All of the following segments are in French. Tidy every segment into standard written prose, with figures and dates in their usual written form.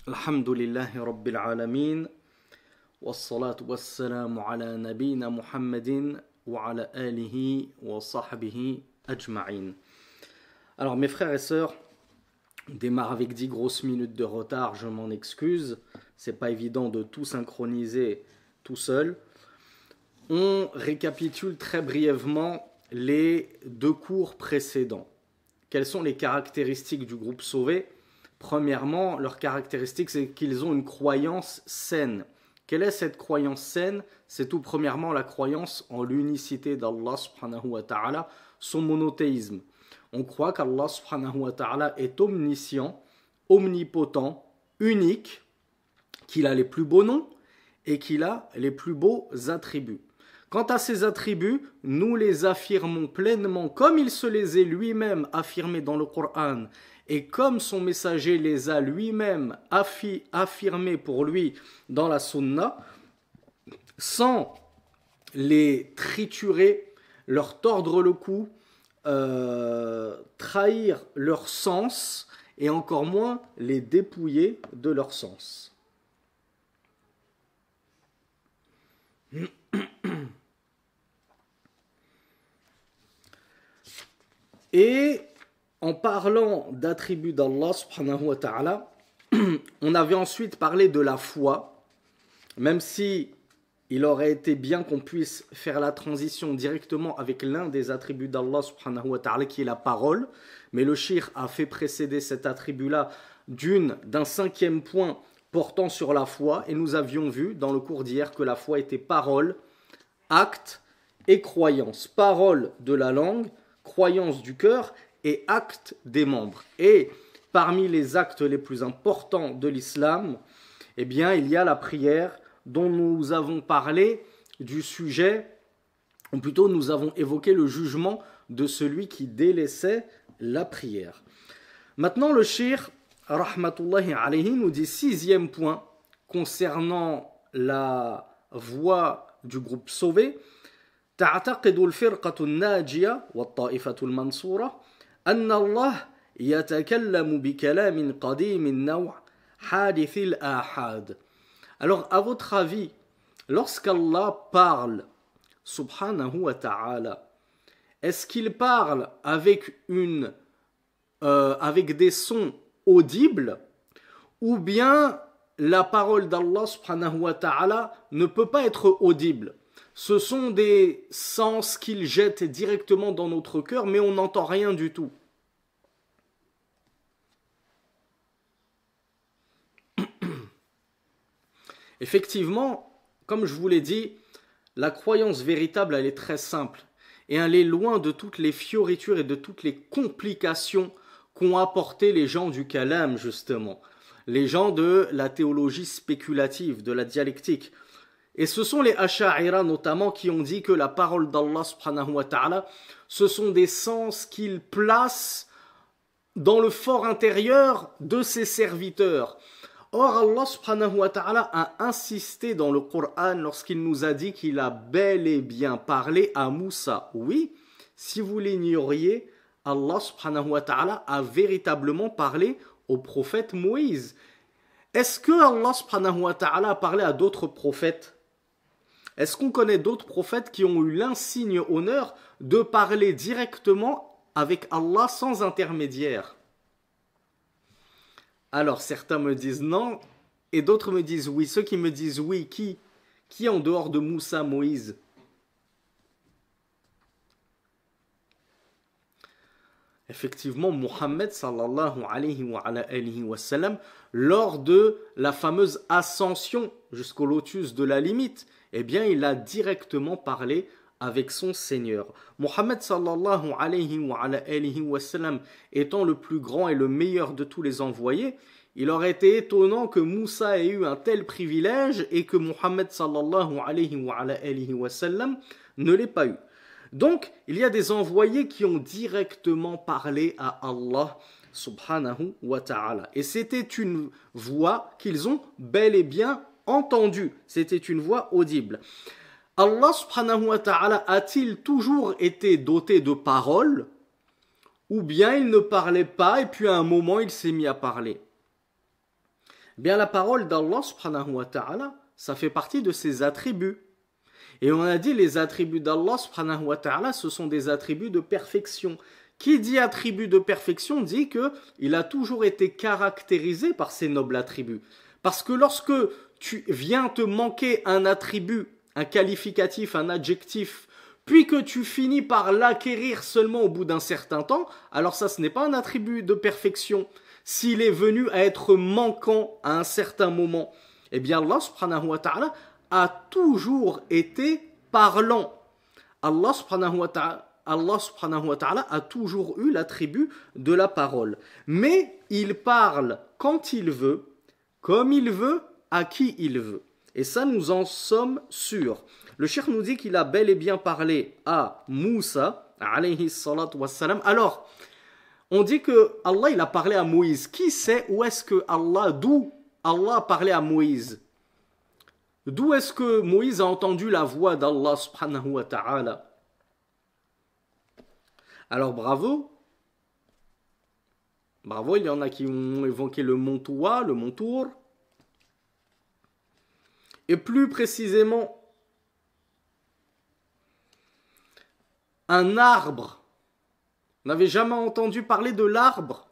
Alhamdulillahi Rabbil Alamin. Wassalatu wassalamu ala nabina Muhammadin wa ala alihi wa sahbihi ajma'in. Alors mes frères et sœurs, on démarre avec 10 grosses minutes de retard, je m'en excuse. C'est pas évident de tout synchroniser tout seul. On récapitule très brièvement les deux cours précédents. Quelles sont les caractéristiques du groupe sauvé ? Premièrement, leur caractéristique, c'est qu'ils ont une croyance saine. Quelle est cette croyance saine ? C'est tout premièrement la croyance en l'unicité d'Allah subhanahu wa ta'ala, son monothéisme. On croit qu'Allah subhanahu wa ta'ala est omniscient, omnipotent, unique, qu'il a les plus beaux noms et qu'il a les plus beaux attributs. Quant à ces attributs, nous les affirmons pleinement comme il se les est lui-même affirmés dans le Coran et comme son messager les a lui-même affirmés pour lui dans la Sunna, sans les triturer, leur tordre le cou, trahir leur sens et encore moins les dépouiller de leur sens. Et en parlant d'attributs d'Allah subhanahu wa ta'ala, on avait ensuite parlé de la foi, même si il aurait été bien qu'on puisse faire la transition directement avec l'un des attributs d'Allah subhanahu wa ta'ala qui est la parole, mais le shir a fait précéder cet attribut-là d'un cinquième point portant sur la foi, et nous avions vu dans le cours d'hier que la foi était parole, acte et croyance. Parole de la langue, croyance du cœur et acte des membres. Et parmi les actes les plus importants de l'islam, eh bien, il y a la prière dont nous avons parlé du sujet, ou plutôt nous avons évoqué le jugement de celui qui délaissait la prière. Maintenant, le shir, rahmatullahi alayhi, nous dit sixième point concernant la voie du groupe sauvé. تعتقد الفرقة الناجية والطائفة المنصورة أن الله يتكلم بكلام قديم النوع حادث الآحاد. Alors, à votre avis, lorsqu'Allah parle, subhanahu wa ta'ala, est-ce qu'il parle avec des sons audibles, ou bien la parole d'Allah subhanahu wa ta'ala ne peut pas être audible? Ce sont des sens qu'il jette directement dans notre cœur, mais on n'entend rien du tout. Effectivement, comme je vous l'ai dit, la croyance véritable, elle est très simple. Et elle est loin de toutes les fioritures et de toutes les complications qu'ont apporté les gens du kalam, justement. Les gens de la théologie spéculative, de la dialectique. Et ce sont les Asha'ira notamment qui ont dit que la parole d'Allah subhanahu wa ta'ala, ce sont des sens qu'il place dans le fort intérieur de ses serviteurs. Or, Allah subhanahu wa ta'ala a insisté dans le Coran lorsqu'il nous a dit qu'il a bel et bien parlé à Moussa. Oui, si vous l'ignoriez, Allah subhanahu wa ta'ala a véritablement parlé au prophète Moïse. Est-ce que Allah subhanahu wa ta'ala a parlé à d'autres prophètes ? Est-ce qu'on connaît d'autres prophètes qui ont eu l'insigne honneur de parler directement avec Allah sans intermédiaire ? Alors certains me disent non et d'autres me disent oui. Ceux qui me disent oui, qui en dehors de Moussa, Moïse ? Effectivement, Muhammad sallallahu alayhi wa sallam, lors de la fameuse ascension jusqu'au lotus de la limite, eh bien, il a directement parlé avec son Seigneur. Muhammad sallallahu alayhi wa sallam étant le plus grand et le meilleur de tous les envoyés, il aurait été étonnant que Moussa ait eu un tel privilège et que Muhammad sallallahu alayhi wa sallam ne l'ait pas eu. Donc, il y a des envoyés qui ont directement parlé à Allah subhanahu wa ta'ala. Et c'était une voix qu'ils ont bel et bien entendue. C'était une voix audible. Allah subhanahu wa ta'ala a-t-il toujours été doté de paroles, ou bien il ne parlait pas et puis à un moment il s'est mis à parler? Bien la parole d'Allah subhanahu wa ta'ala, ça fait partie de ses attributs. Et on a dit les attributs d'Allah subhanahu wa ta'ala, ce sont des attributs de perfection. Qui dit attribut de perfection dit qu'il a toujours été caractérisé par ces nobles attributs. Parce que lorsque tu viens te manquer un attribut, un qualificatif, un adjectif, puis que tu finis par l'acquérir seulement au bout d'un certain temps, alors ça ce n'est pas un attribut de perfection. S'il est venu à être manquant à un certain moment, eh bien Allah subhanahu wa ta'ala a toujours été parlant. Allah subhanahu wa ta'ala a toujours eu l'attribut de la parole. Mais il parle quand il veut, comme il veut, à qui il veut. Et ça, nous en sommes sûrs. Le cheikh nous dit qu'il a bel et bien parlé à Moussa, alayhi salatu wassalam. Alors, on dit que Allah, il a parlé à Moïse. Qui sait où est-ce que d'où Allah a parlé à Moïse? D'où est-ce que Moïse a entendu la voix d'Allah subhanahu wa ta'ala? Alors bravo, il y en a qui ont évoqué le mont Toua, le mont Tour. Et plus précisément, un arbre. On n'avait jamais entendu parler de l'arbre.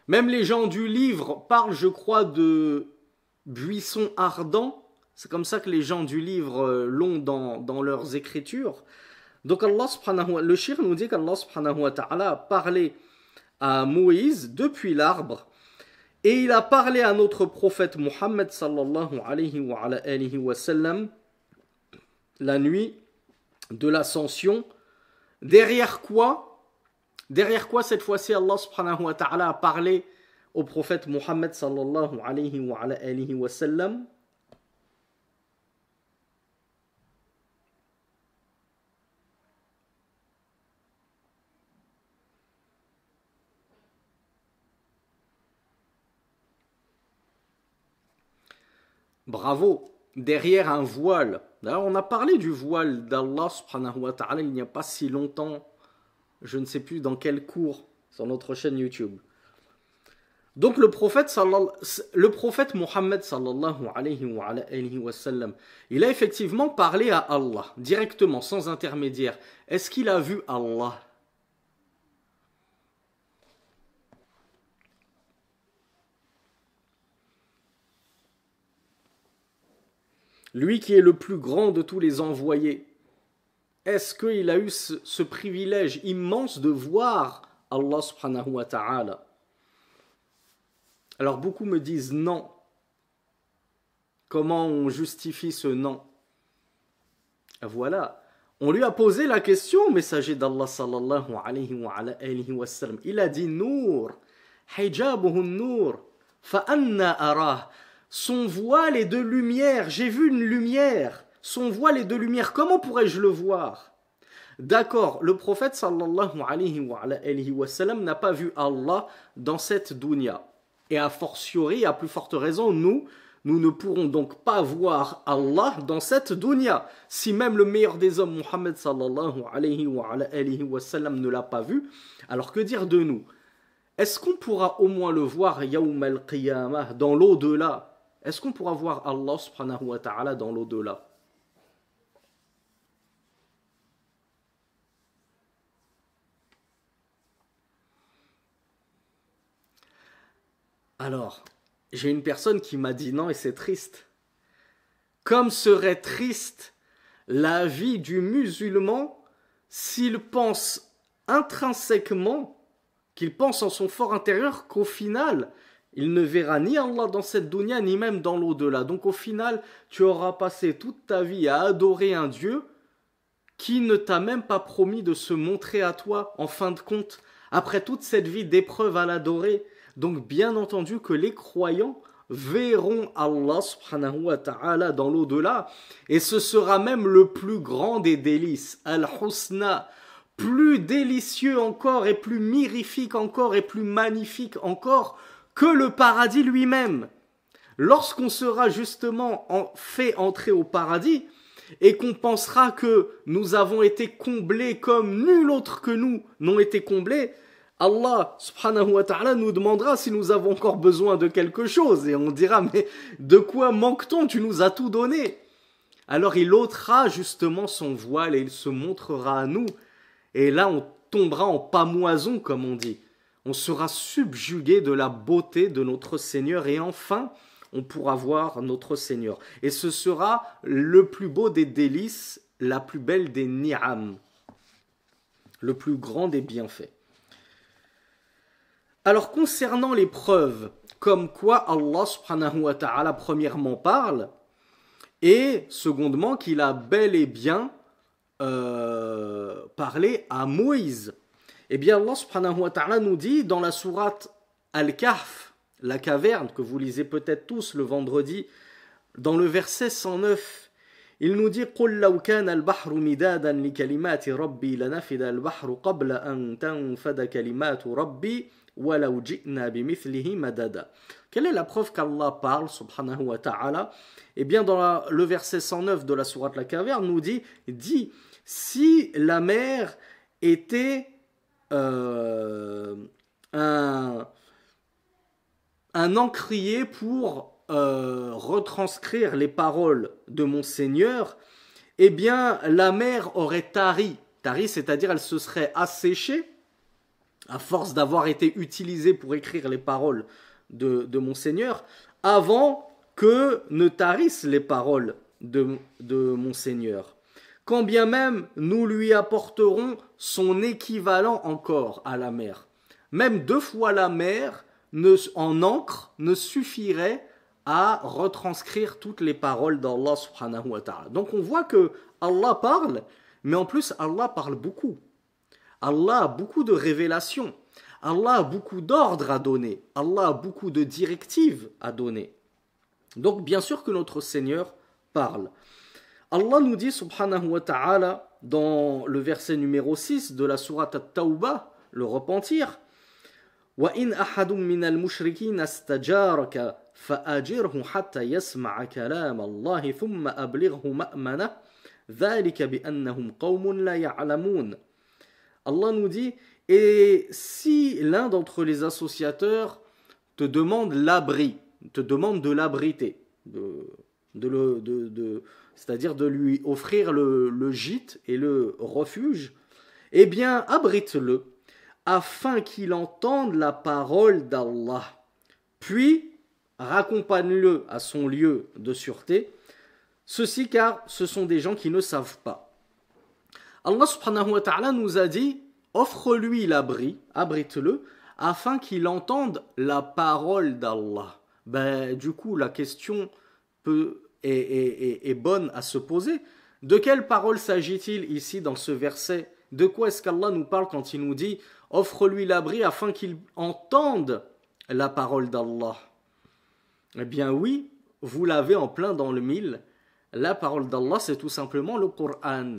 Même les gens du livre parlent, je crois, de buissons ardents. C'est comme ça que les gens du livre l'ont dans leurs écritures. Donc le shir nous dit qu'Allah subhanahu wa ta'ala a parlé à Moïse depuis l'arbre. Et il a parlé à notre prophète Muhammad sallallahu alayhi wa sallam la nuit de l'ascension. Derrière quoi cette fois-ci Allah subhanahu wa ta'ala a parlé au prophète Muhammad sallallahu alayhi wa sallam? Bravo, derrière un voile. D'ailleurs, on a parlé du voile d'Allah subhanahu wa ta'ala il n'y a pas si longtemps. Je ne sais plus dans quel cours sur notre chaîne YouTube. Donc le prophète Muhammad sallallahu alayhi wa sallam, il a effectivement parlé à Allah, directement, sans intermédiaire. Est-ce qu'il a vu Allah? Lui qui est le plus grand de tous les envoyés, est-ce qu'il a eu ce privilège immense de voir Allah subhanahu wa ta'ala? Alors beaucoup me disent non. Comment on justifie ce non? Voilà. On lui a posé la question au messager d'Allah sallallahu alayhi wa sallam. Il a dit Nour, hijabuhu nour, fa anna arah. Son voile est de lumière, j'ai vu une lumière. Son voile est de lumière, comment pourrais-je le voir? D'accord, le prophète sallallahu alayhi wa sallam n'a pas vu Allah dans cette dunya. Et a fortiori, à plus forte raison, nous ne pourrons donc pas voir Allah dans cette dunya. Si même le meilleur des hommes, Muhammad sallallahu alayhi wa sallam, ne l'a pas vu, alors que dire de nous? Est-ce qu'on pourra au moins le voir yawm al-qiyamah, dans l'au-delà? Est-ce qu'on pourra voir Allah subhanahu wa ta'ala dans l'au-delà? Alors, j'ai une personne qui m'a dit non et c'est triste. Comme serait triste la vie du musulman s'il pense intrinsèquement, qu'il pense en son fort intérieur qu'au final, il ne verra ni Allah dans cette dunya, ni même dans l'au-delà. Donc au final, tu auras passé toute ta vie à adorer un Dieu qui ne t'a même pas promis de se montrer à toi, en fin de compte, après toute cette vie d'épreuve à l'adorer. Donc bien entendu que les croyants verront Allah subhanahu wa ta'ala dans l'au-delà, et ce sera même le plus grand des délices, al-husna, plus délicieux encore, et plus mirifique encore, et plus magnifique encore, que le paradis lui-même. Lorsqu'on sera justement fait entrer au paradis et qu'on pensera que nous avons été comblés comme nul autre que nous n'ont été comblés, Allah subhanahu wa ta'ala nous demandera si nous avons encore besoin de quelque chose. Et on dira, mais de quoi manque-t-on? Tu nous as tout donné. Alors il ôtera justement son voile et il se montrera à nous. Et là, on tombera en pamoison, comme on dit. On sera subjugué de la beauté de notre Seigneur. Et enfin, on pourra voir notre Seigneur. Et ce sera le plus beau des délices, la plus belle des ni'am, le plus grand des bienfaits. Alors concernant les preuves, comme quoi Allah subhanahu wa ta'ala premièrement parle, et secondement qu'il a bel et bien parlé à Moïse. Eh bien Allah subhanahu wa ta'ala nous dit dans la sourate Al-Kahf, la caverne, que vous lisez peut-être tous le vendredi, dans le verset 109, il nous dit قُلْ لَوْ كَانَ الْبَحْرُ مِدَادًا لِكَلِمَاتِ رَبِّي لَنَفِدَ الْبَحْرُ قَبْلَ أَن تَنْفَدَ كَلِمَاتُ رَبِّي وَلَوْ جِئْنَا بِمِثْلِهِ مَدَدًا. Quelle est la preuve qu'Allah parle, subhanahu wa ta'ala? Eh bien, dans le verset 109 de la sourate La Caverne, nous dit si la mer était un encrier pour retranscrire les paroles de mon Seigneur, eh bien, la mer aurait tari. Tari, c'est-à-dire elle se serait asséchée à force d'avoir été utilisée pour écrire les paroles de mon Seigneur, avant que ne tarissent les paroles de mon Seigneur. Quand bien même nous lui apporterons son équivalent encore à la mer. Même 2 fois la mer en encre ne suffirait à retranscrire toutes les paroles d'Allah subhanahu wa ta'ala. Donc on voit que Allah parle, mais en plus Allah parle beaucoup. Allah a beaucoup de révélations. Allah a beaucoup d'ordres à donner. Allah a beaucoup de directives à donner. Donc bien sûr que notre Seigneur parle. Allah nous dit subhanahu wa ta'ala dans le verset numéro 6 de la sourate At-Tawbah, le repentir, وَإِنْ أَحَدٌ مِّنَ الْمُشْرِكِينَ اسْتَجَارَكَ فَأَجِرْهُ حَتَّى يَسْمَعَ كَلَامَ اللَّهِ ثُمَّ أَبْلِغْهُ مَأْمَنَهُ ذَلِكَ بِأَنَّهُمْ قَوْمٌ لَا يَعْلَمُونَ. Allah nous dit, et si l'un d'entre les associateurs te demande l'abri, te demande de l'abriter, c'est-à-dire de lui offrir le gîte et le refuge, eh bien abrite-le, afin qu'il entende la parole d'Allah. Puis raccompagne-le à son lieu de sûreté, ceci car ce sont des gens qui ne savent pas. Allah subhanahu wa ta'ala nous a dit, offre-lui l'abri, abrite-le, afin qu'il entende la parole d'Allah. Du coup, la question est bonne à se poser. De quelle parole s'agit-il ici dans ce verset? De quoi est-ce qu'Allah nous parle quand il nous dit « Offre-lui l'abri afin qu'il entende la parole d'Allah » Eh bien oui, vous l'avez en plein dans le mille. La parole d'Allah, c'est tout simplement le Coran.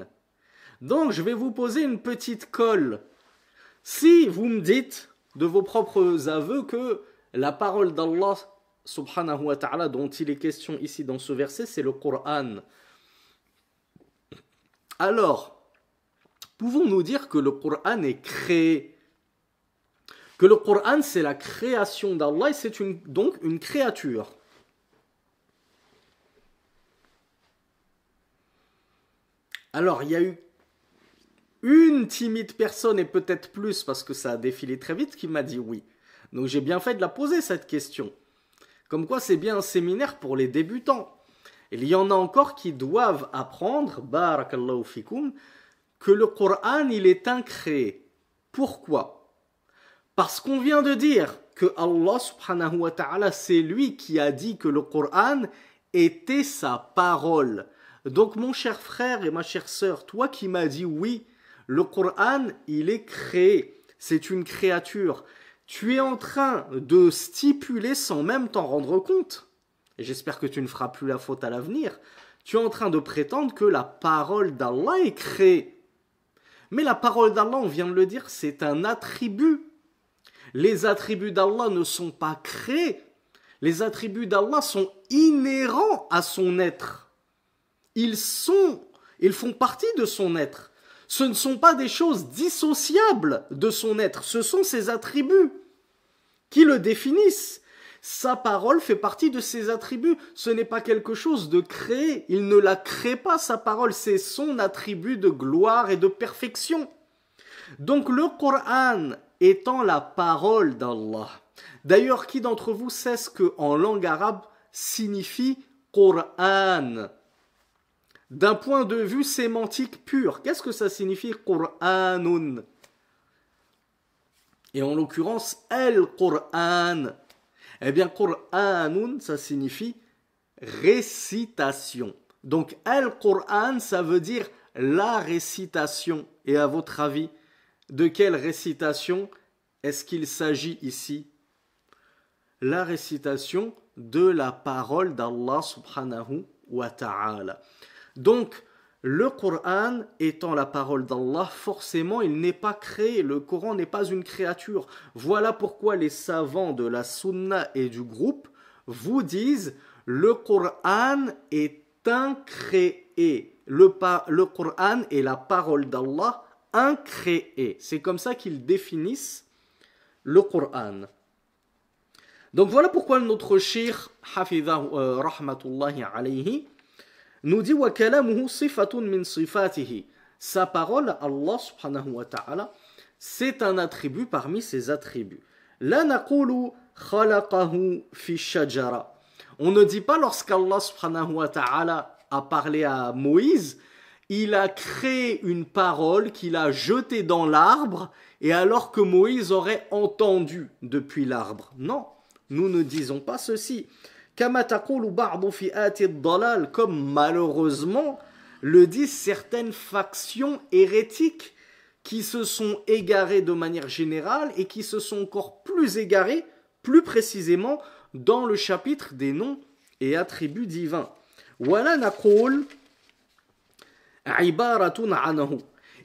Donc, je vais vous poser une petite colle. Si vous me dites de vos propres aveux que la parole d'Allah subhanahu wa ta'ala dont il est question ici dans ce verset, c'est le Coran. Alors, pouvons-nous dire que le Coran est créé? Que le Coran, c'est la création d'Allah et c'est donc une créature. Alors, il y a eu une timide personne et peut-être plus parce que ça a défilé très vite qui m'a dit oui. Donc j'ai bien fait de la poser cette question. Comme quoi c'est bien un séminaire pour les débutants. Il y en a encore qui doivent apprendre, barakallahu fikum, que le Coran il est incréé. Pourquoi? Parce qu'on vient de dire que Allah subhanahu wa ta'ala c'est lui qui a dit que le Coran était sa parole. Donc mon cher frère et ma chère sœur, toi qui m'as dit oui, le Coran, il est créé. C'est une créature. Tu es en train de stipuler sans même t'en rendre compte. Et j'espère que tu ne feras plus la faute à l'avenir. Tu es en train de prétendre que la parole d'Allah est créée. Mais la parole d'Allah, on vient de le dire, c'est un attribut. Les attributs d'Allah ne sont pas créés. Les attributs d'Allah sont inhérents à son être. Ils font partie de son être. Ce ne sont pas des choses dissociables de son être, ce sont ses attributs qui le définissent. Sa parole fait partie de ses attributs, ce n'est pas quelque chose de créé, il ne la crée pas sa parole, c'est son attribut de gloire et de perfection. Donc le Coran étant la parole d'Allah. D'ailleurs, qui d'entre vous sait ce que en langue arabe signifie Coran? D'un point de vue sémantique pur, qu'est-ce que ça signifie Qur'anun? Et en l'occurrence, Al-Qur'an. Eh bien, Qur'anun, ça signifie récitation. Donc, Al-Qur'an, ça veut dire la récitation. Et à votre avis, de quelle récitation est-ce qu'il s'agit ici? La récitation de la parole d'Allah subhanahu wa ta'ala. Donc, le Coran étant la parole d'Allah, forcément, il n'est pas créé. Le Coran n'est pas une créature. Voilà pourquoi les savants de la Sunna et du groupe vous disent le Coran est incréé. Le Coran est la parole d'Allah incréée. C'est comme ça qu'ils définissent le Coran. Donc voilà pourquoi notre cheikh, Hafidhahu rahmatullahi alayhi, nous dit wa kalamuhu sifatun min sifatihi. Sa parole, Allah subhanahu wa ta'ala, c'est un attribut parmi ses attributs. La naqulu khalaqahu fi shajara. On ne dit pas lorsqu'Allah subhanahu wa ta'ala a parlé à Moïse, il a créé une parole qu'il a jetée dans l'arbre et alors que Moïse aurait entendu depuis l'arbre. Non, nous ne disons pas ceci. Comme malheureusement le disent certaines factions hérétiques qui se sont égarées de manière générale et qui se sont encore plus égarées, plus précisément, dans le chapitre des noms et attributs divins.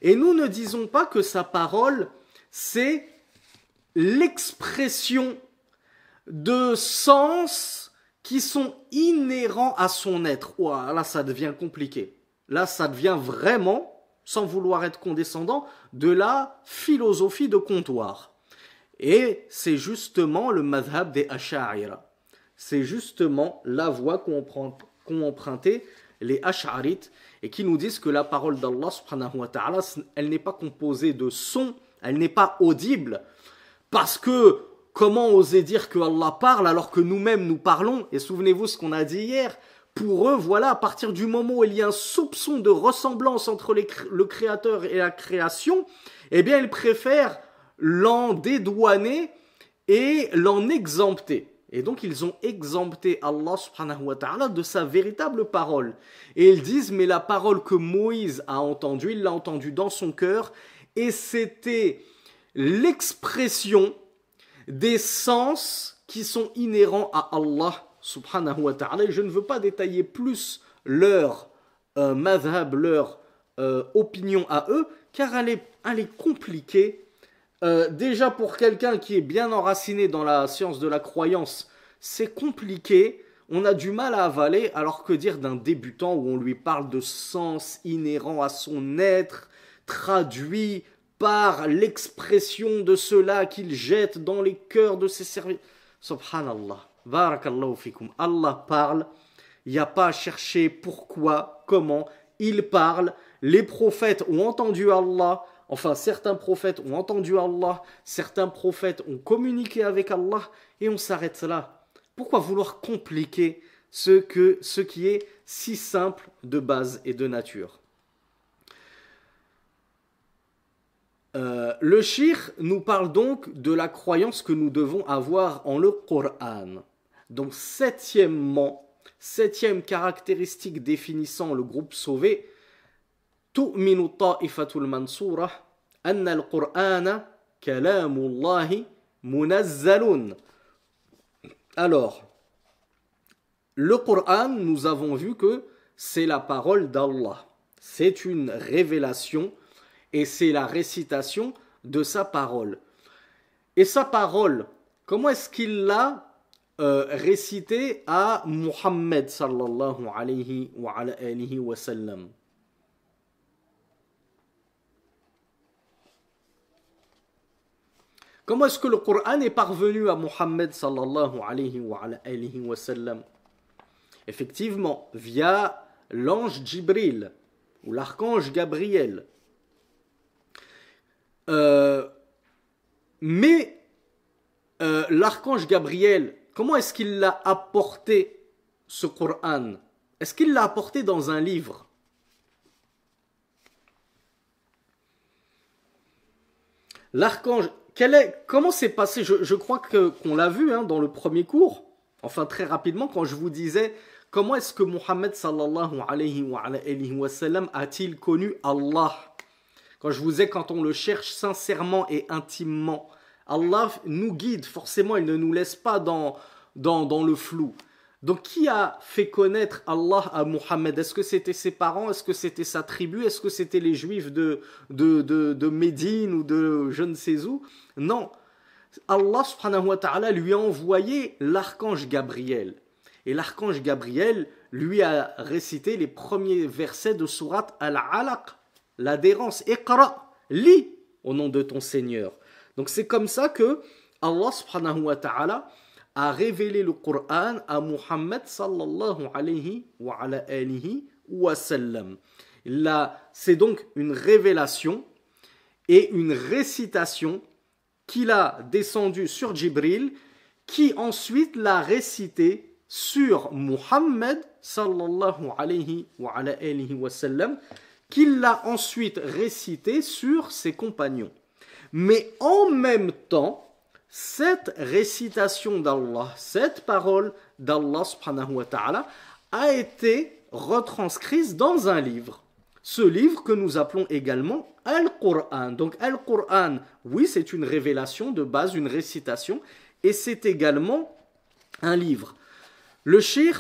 Et nous ne disons pas que sa parole, c'est l'expression de sens qui sont inhérents à son être. Oh, là, ça devient compliqué. Là, ça devient vraiment, sans vouloir être condescendant, de la philosophie de comptoir. Et c'est justement le madhab des Ash'arira. C'est justement la voie qu'ont emprunté les Ash'arites et qui nous disent que la parole d'Allah subhanahu wa ta'ala, elle n'est pas composée de sons, elle n'est pas audible, parce que comment oser dire que Allah parle alors que nous-mêmes nous parlons? Et souvenez-vous ce qu'on a dit hier. Pour eux, voilà, à partir du moment où il y a un soupçon de ressemblance entre le Créateur et la création, eh bien, ils préfèrent l'en dédouaner et l'en exempter. Et donc, ils ont exempté Allah subhanahu wa ta'ala de sa véritable parole. Et ils disent, mais la parole que Moïse a entendue, il l'a entendue dans son cœur, et c'était l'expression des sens qui sont inhérents à Allah subhanahu wa ta'ala. Et je ne veux pas détailler plus leur madhab, leur opinion à eux, car elle est compliquée. Déjà pour quelqu'un qui est bien enraciné dans la science de la croyance, c'est compliqué, on a du mal à avaler, alors que dire d'un débutant où on lui parle de sens inhérents à son être, traduit par l'expression de cela qu'il jette dans les cœurs de ses serviteurs. Subhanallah, barakallahu fikum. Allah parle, il n'y a pas à chercher pourquoi, comment, il parle. Les prophètes ont entendu Allah, enfin certains prophètes ont entendu Allah, certains prophètes ont communiqué avec Allah, et on s'arrête là. Pourquoi vouloir compliquer ce qui est si simple de base et de nature? Le cheikh nous parle donc de la croyance que nous devons avoir en le Coran. Donc septième caractéristique définissant le groupe sauvé, tu'minu ta'ifatul mansura anna al-Qur'ana kalamullahi munazzalun. Alors, le Coran, nous avons vu que c'est la parole d'Allah. C'est une révélation et c'est la récitation de sa parole. Et sa parole, comment est-ce qu'il l'a récitée à Muhammad sallallahu alayhi wa sallam? Comment est-ce que le Coran est parvenu à Muhammad sallallahu alayhi wa sallam? Effectivement, via l'ange Jibril ou l'archange Gabriel. Mais l'archange Gabriel, comment est-ce qu'il l'a apporté, ce Coran? Est-ce qu'il l'a apporté dans un livre? L'archange, comment c'est passé? Je crois qu'on l'a vu dans le premier cours, enfin très rapidement, quand je vous disais comment est-ce que Muhammad sallallahu alayhi wa sallam a-t-il connu Allah? Quand je vous ai, quand on le cherche sincèrement et intimement, Allah nous guide, forcément, il ne nous laisse pas dans le flou. Donc, qui a fait connaître Allah à Muhammad? Est-ce que c'était ses parents? Est-ce que c'était sa tribu? Est-ce que c'était les juifs de Médine ou de je ne sais où? Non. Allah subhanahu wa ta'ala lui a envoyé l'archange Gabriel. Et l'archange Gabriel lui a récité les premiers versets de sourate Al-Alaq, l'adhérence. Iqra, lis au nom de ton Seigneur. Donc c'est comme ça que Allah subhanahu wa ta'ala a révélé le Coran à Muhammad sallallahu alayhi wa sallam. C'est donc une révélation et une récitation qu'il a descendue sur Jibril, qui ensuite l'a récité sur Muhammad sallallahu alayhi wa sallam, qu'il l'a ensuite récité sur ses compagnons. Mais en même temps, cette récitation d'Allah, cette parole d'Allah subhanahu wa ta'ala a été retranscrite dans un livre. Ce livre que nous appelons également Al-Qur'an. Donc Al-Qur'an, oui, c'est une révélation de base, une récitation, et c'est également un livre. Le cheikh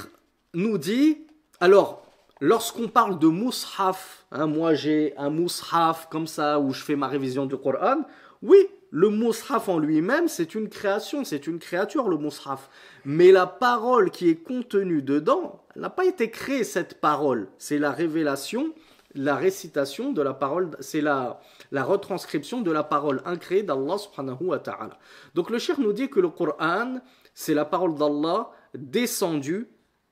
nous dit, alors, lorsqu'on parle de mushaf, moi j'ai un mushaf comme ça où je fais ma révision du Coran, oui, le mushaf en lui-même, c'est une création, c'est une créature, le mushaf. Mais la parole qui est contenue dedans, elle n'a pas été créée, cette parole. C'est la révélation, la récitation de la parole, c'est la retranscription de la parole incréée d'Allah subhanahu wa ta'ala. Donc le cheikh nous dit que le Coran, c'est la parole d'Allah descendue,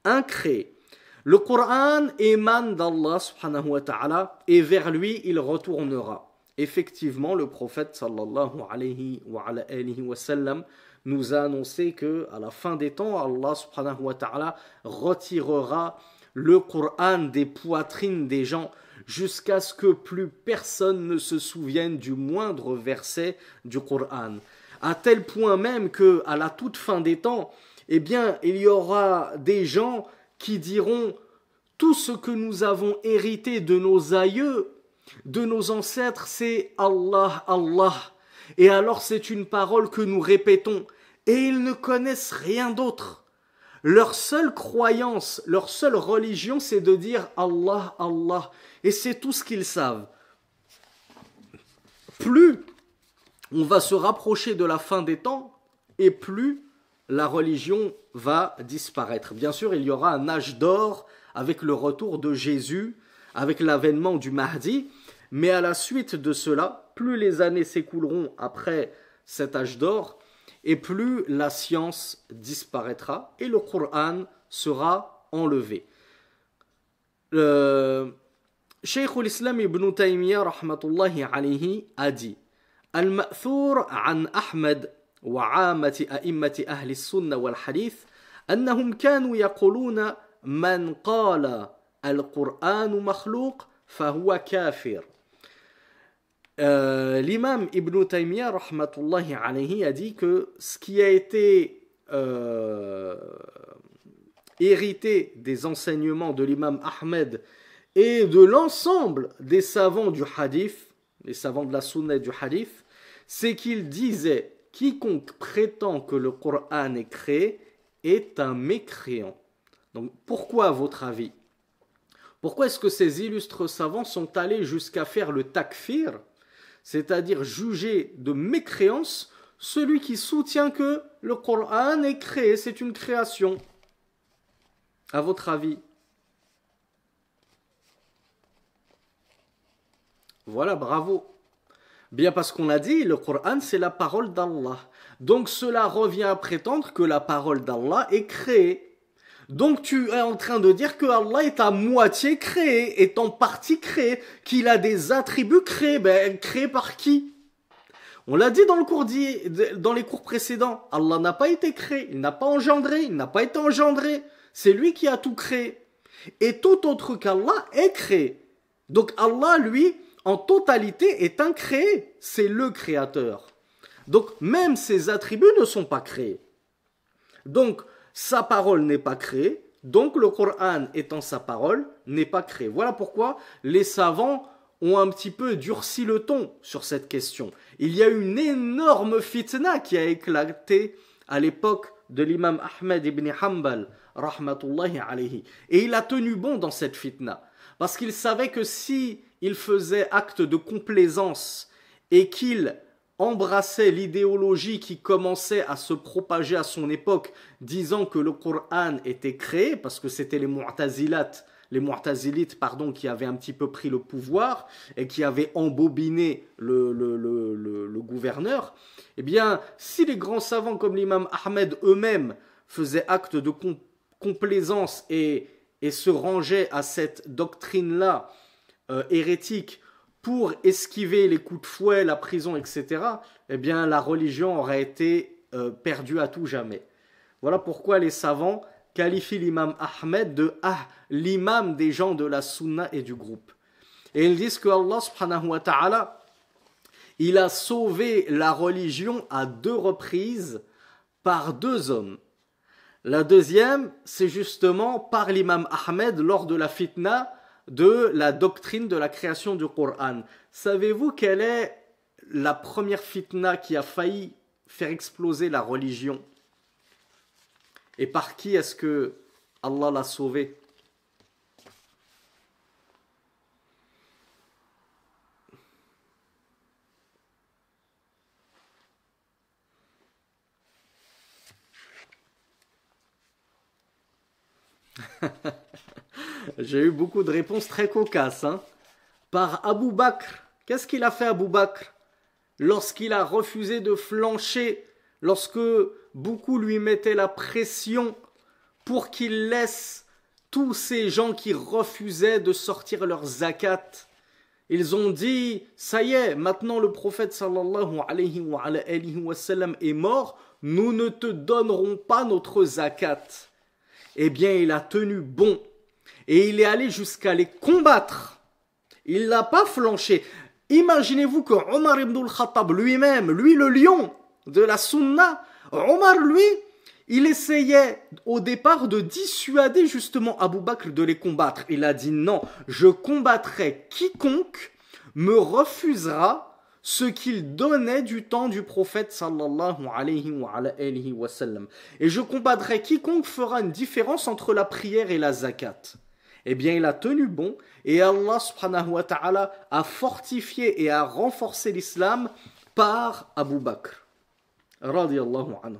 incréée. Le Coran émane d'Allah subhanahu wa ta'ala et vers lui il retournera. Effectivement, le prophète sallallahu alayhi wa sallam nous a annoncé que à la fin des temps, Allah subhanahu wa ta'ala retirera le Coran des poitrines des gens jusqu'à ce que plus personne ne se souvienne du moindre verset du Coran. À tel point même que à la toute fin des temps, eh bien, il y aura des gens qui diront tout ce que nous avons hérité de nos aïeux, de nos ancêtres, c'est Allah, Allah. Et alors c'est une parole que nous répétons. Et ils ne connaissent rien d'autre. Leur seule croyance, leur seule religion, c'est de dire Allah, Allah. Et c'est tout ce qu'ils savent. Plus on va se rapprocher de la fin des temps, et plus la religion va disparaître. Bien sûr, il y aura un âge d'or avec le retour de Jésus, avec l'avènement du Mahdi, mais à la suite de cela, plus les années s'écouleront après cet âge d'or, et plus la science disparaîtra et le Coran sera enlevé. Cheikh al-Islam ibn Taymiyyah rahmatullahi alayhi a dit Al-Ma'thur an Ahmad wa 'amati a'immati ahli as-sunnah wal hadith annahum kanu yaquluna man qala al-Qur'an makhluq fahuwa kafir. L'imam Ibn Taymiyyah rahmatullahi alayhi a dit que ce qui a été hérité des enseignements de l'imam Ahmed et de l'ensemble des savants du hadith, les savants de la sunna et du hadith, c'est qu'ils disaient quiconque prétend que le Coran est créé est un mécréant. Donc pourquoi, à votre avis, pourquoi est-ce que ces illustres savants sont allés jusqu'à faire le takfir, c'est-à-dire juger de mécréance celui qui soutient que le Coran est créé, c'est une création? À votre avis? Voilà, bravo. Bien parce qu'on a dit, le Coran c'est la parole d'Allah. Donc cela revient à prétendre que la parole d'Allah est créée. Donc tu es en train de dire que Allah est à moitié créé, est en partie créé, qu'il a des attributs créés. Ben, créés par qui? On l'a dit dans dans les cours précédents. Allah n'a pas été créé, il n'a pas engendré, il n'a pas été engendré. C'est lui qui a tout créé. Et tout autre qu'Allah est créé. Donc Allah, lui, en totalité, est incréé. C'est le créateur. Donc même ses attributs ne sont pas créés. Donc sa parole n'est pas créée. Donc le Coran étant sa parole n'est pas créé. Voilà pourquoi les savants ont un petit peu durci le ton sur cette question. Il y a une énorme fitna qui a éclaté à l'époque de l'imam Ahmed ibn Hanbal, rahmatullahi alayhi. Et il a tenu bon dans cette fitna. Parce qu'il savait que si il faisait acte de complaisance et qu'il embrassait l'idéologie qui commençait à se propager à son époque, disant que le Coran était créé, parce que c'était les Mu'tazilites, qui avaient un petit peu pris le pouvoir et qui avaient embobiné le gouverneur, eh bien, si les grands savants comme l'imam Ahmed eux-mêmes faisaient acte de complaisance et se rangeaient à cette doctrine-là hérétique pour esquiver les coups de fouet, la prison, etc., eh bien, la religion aurait été perdue à tout jamais. Voilà pourquoi les savants qualifient l'imam Ahmed de l'imam des gens de la sunna et du groupe. Et ils disent que Allah subhanahu wa ta'ala, il a sauvé la religion à 2 reprises par 2 hommes. La deuxième, c'est justement par l'imam Ahmed lors de la fitna de la doctrine de la création du Coran. Savez-vous quelle est la première fitna qui a failli faire exploser la religion? Et par qui est-ce que Allah l'a sauvé? J'ai eu beaucoup de réponses très cocasses. Par Abu Bakr. Qu'est-ce qu'il a fait Abu Bakr lorsqu'il a refusé de flancher, lorsque beaucoup lui mettaient la pression pour qu'il laisse tous ces gens qui refusaient de sortir leur zakat? Ils ont dit, ça y est, maintenant le prophète sallallahu alayhi wa sallam est mort, nous ne te donnerons pas notre zakat. Eh bien, il a tenu bon. Et il est allé jusqu'à les combattre. Il n'a pas flanché. Imaginez-vous que Omar ibn al-Khattab lui-même, lui le lion de la sunna, Omar lui, il essayait au départ de dissuader justement Abu Bakr de les combattre. Il a dit non, je combattrai quiconque me refusera ce qu'il donnait du temps du prophète sallallahu alayhi wa sallam. Et je combattrai quiconque fera une différence entre la prière et la zakat. Eh bien, il a tenu bon et Allah subhanahu wa ta'ala a fortifié et a renforcé l'islam par Abu Bakr. Radiyallahu anhu.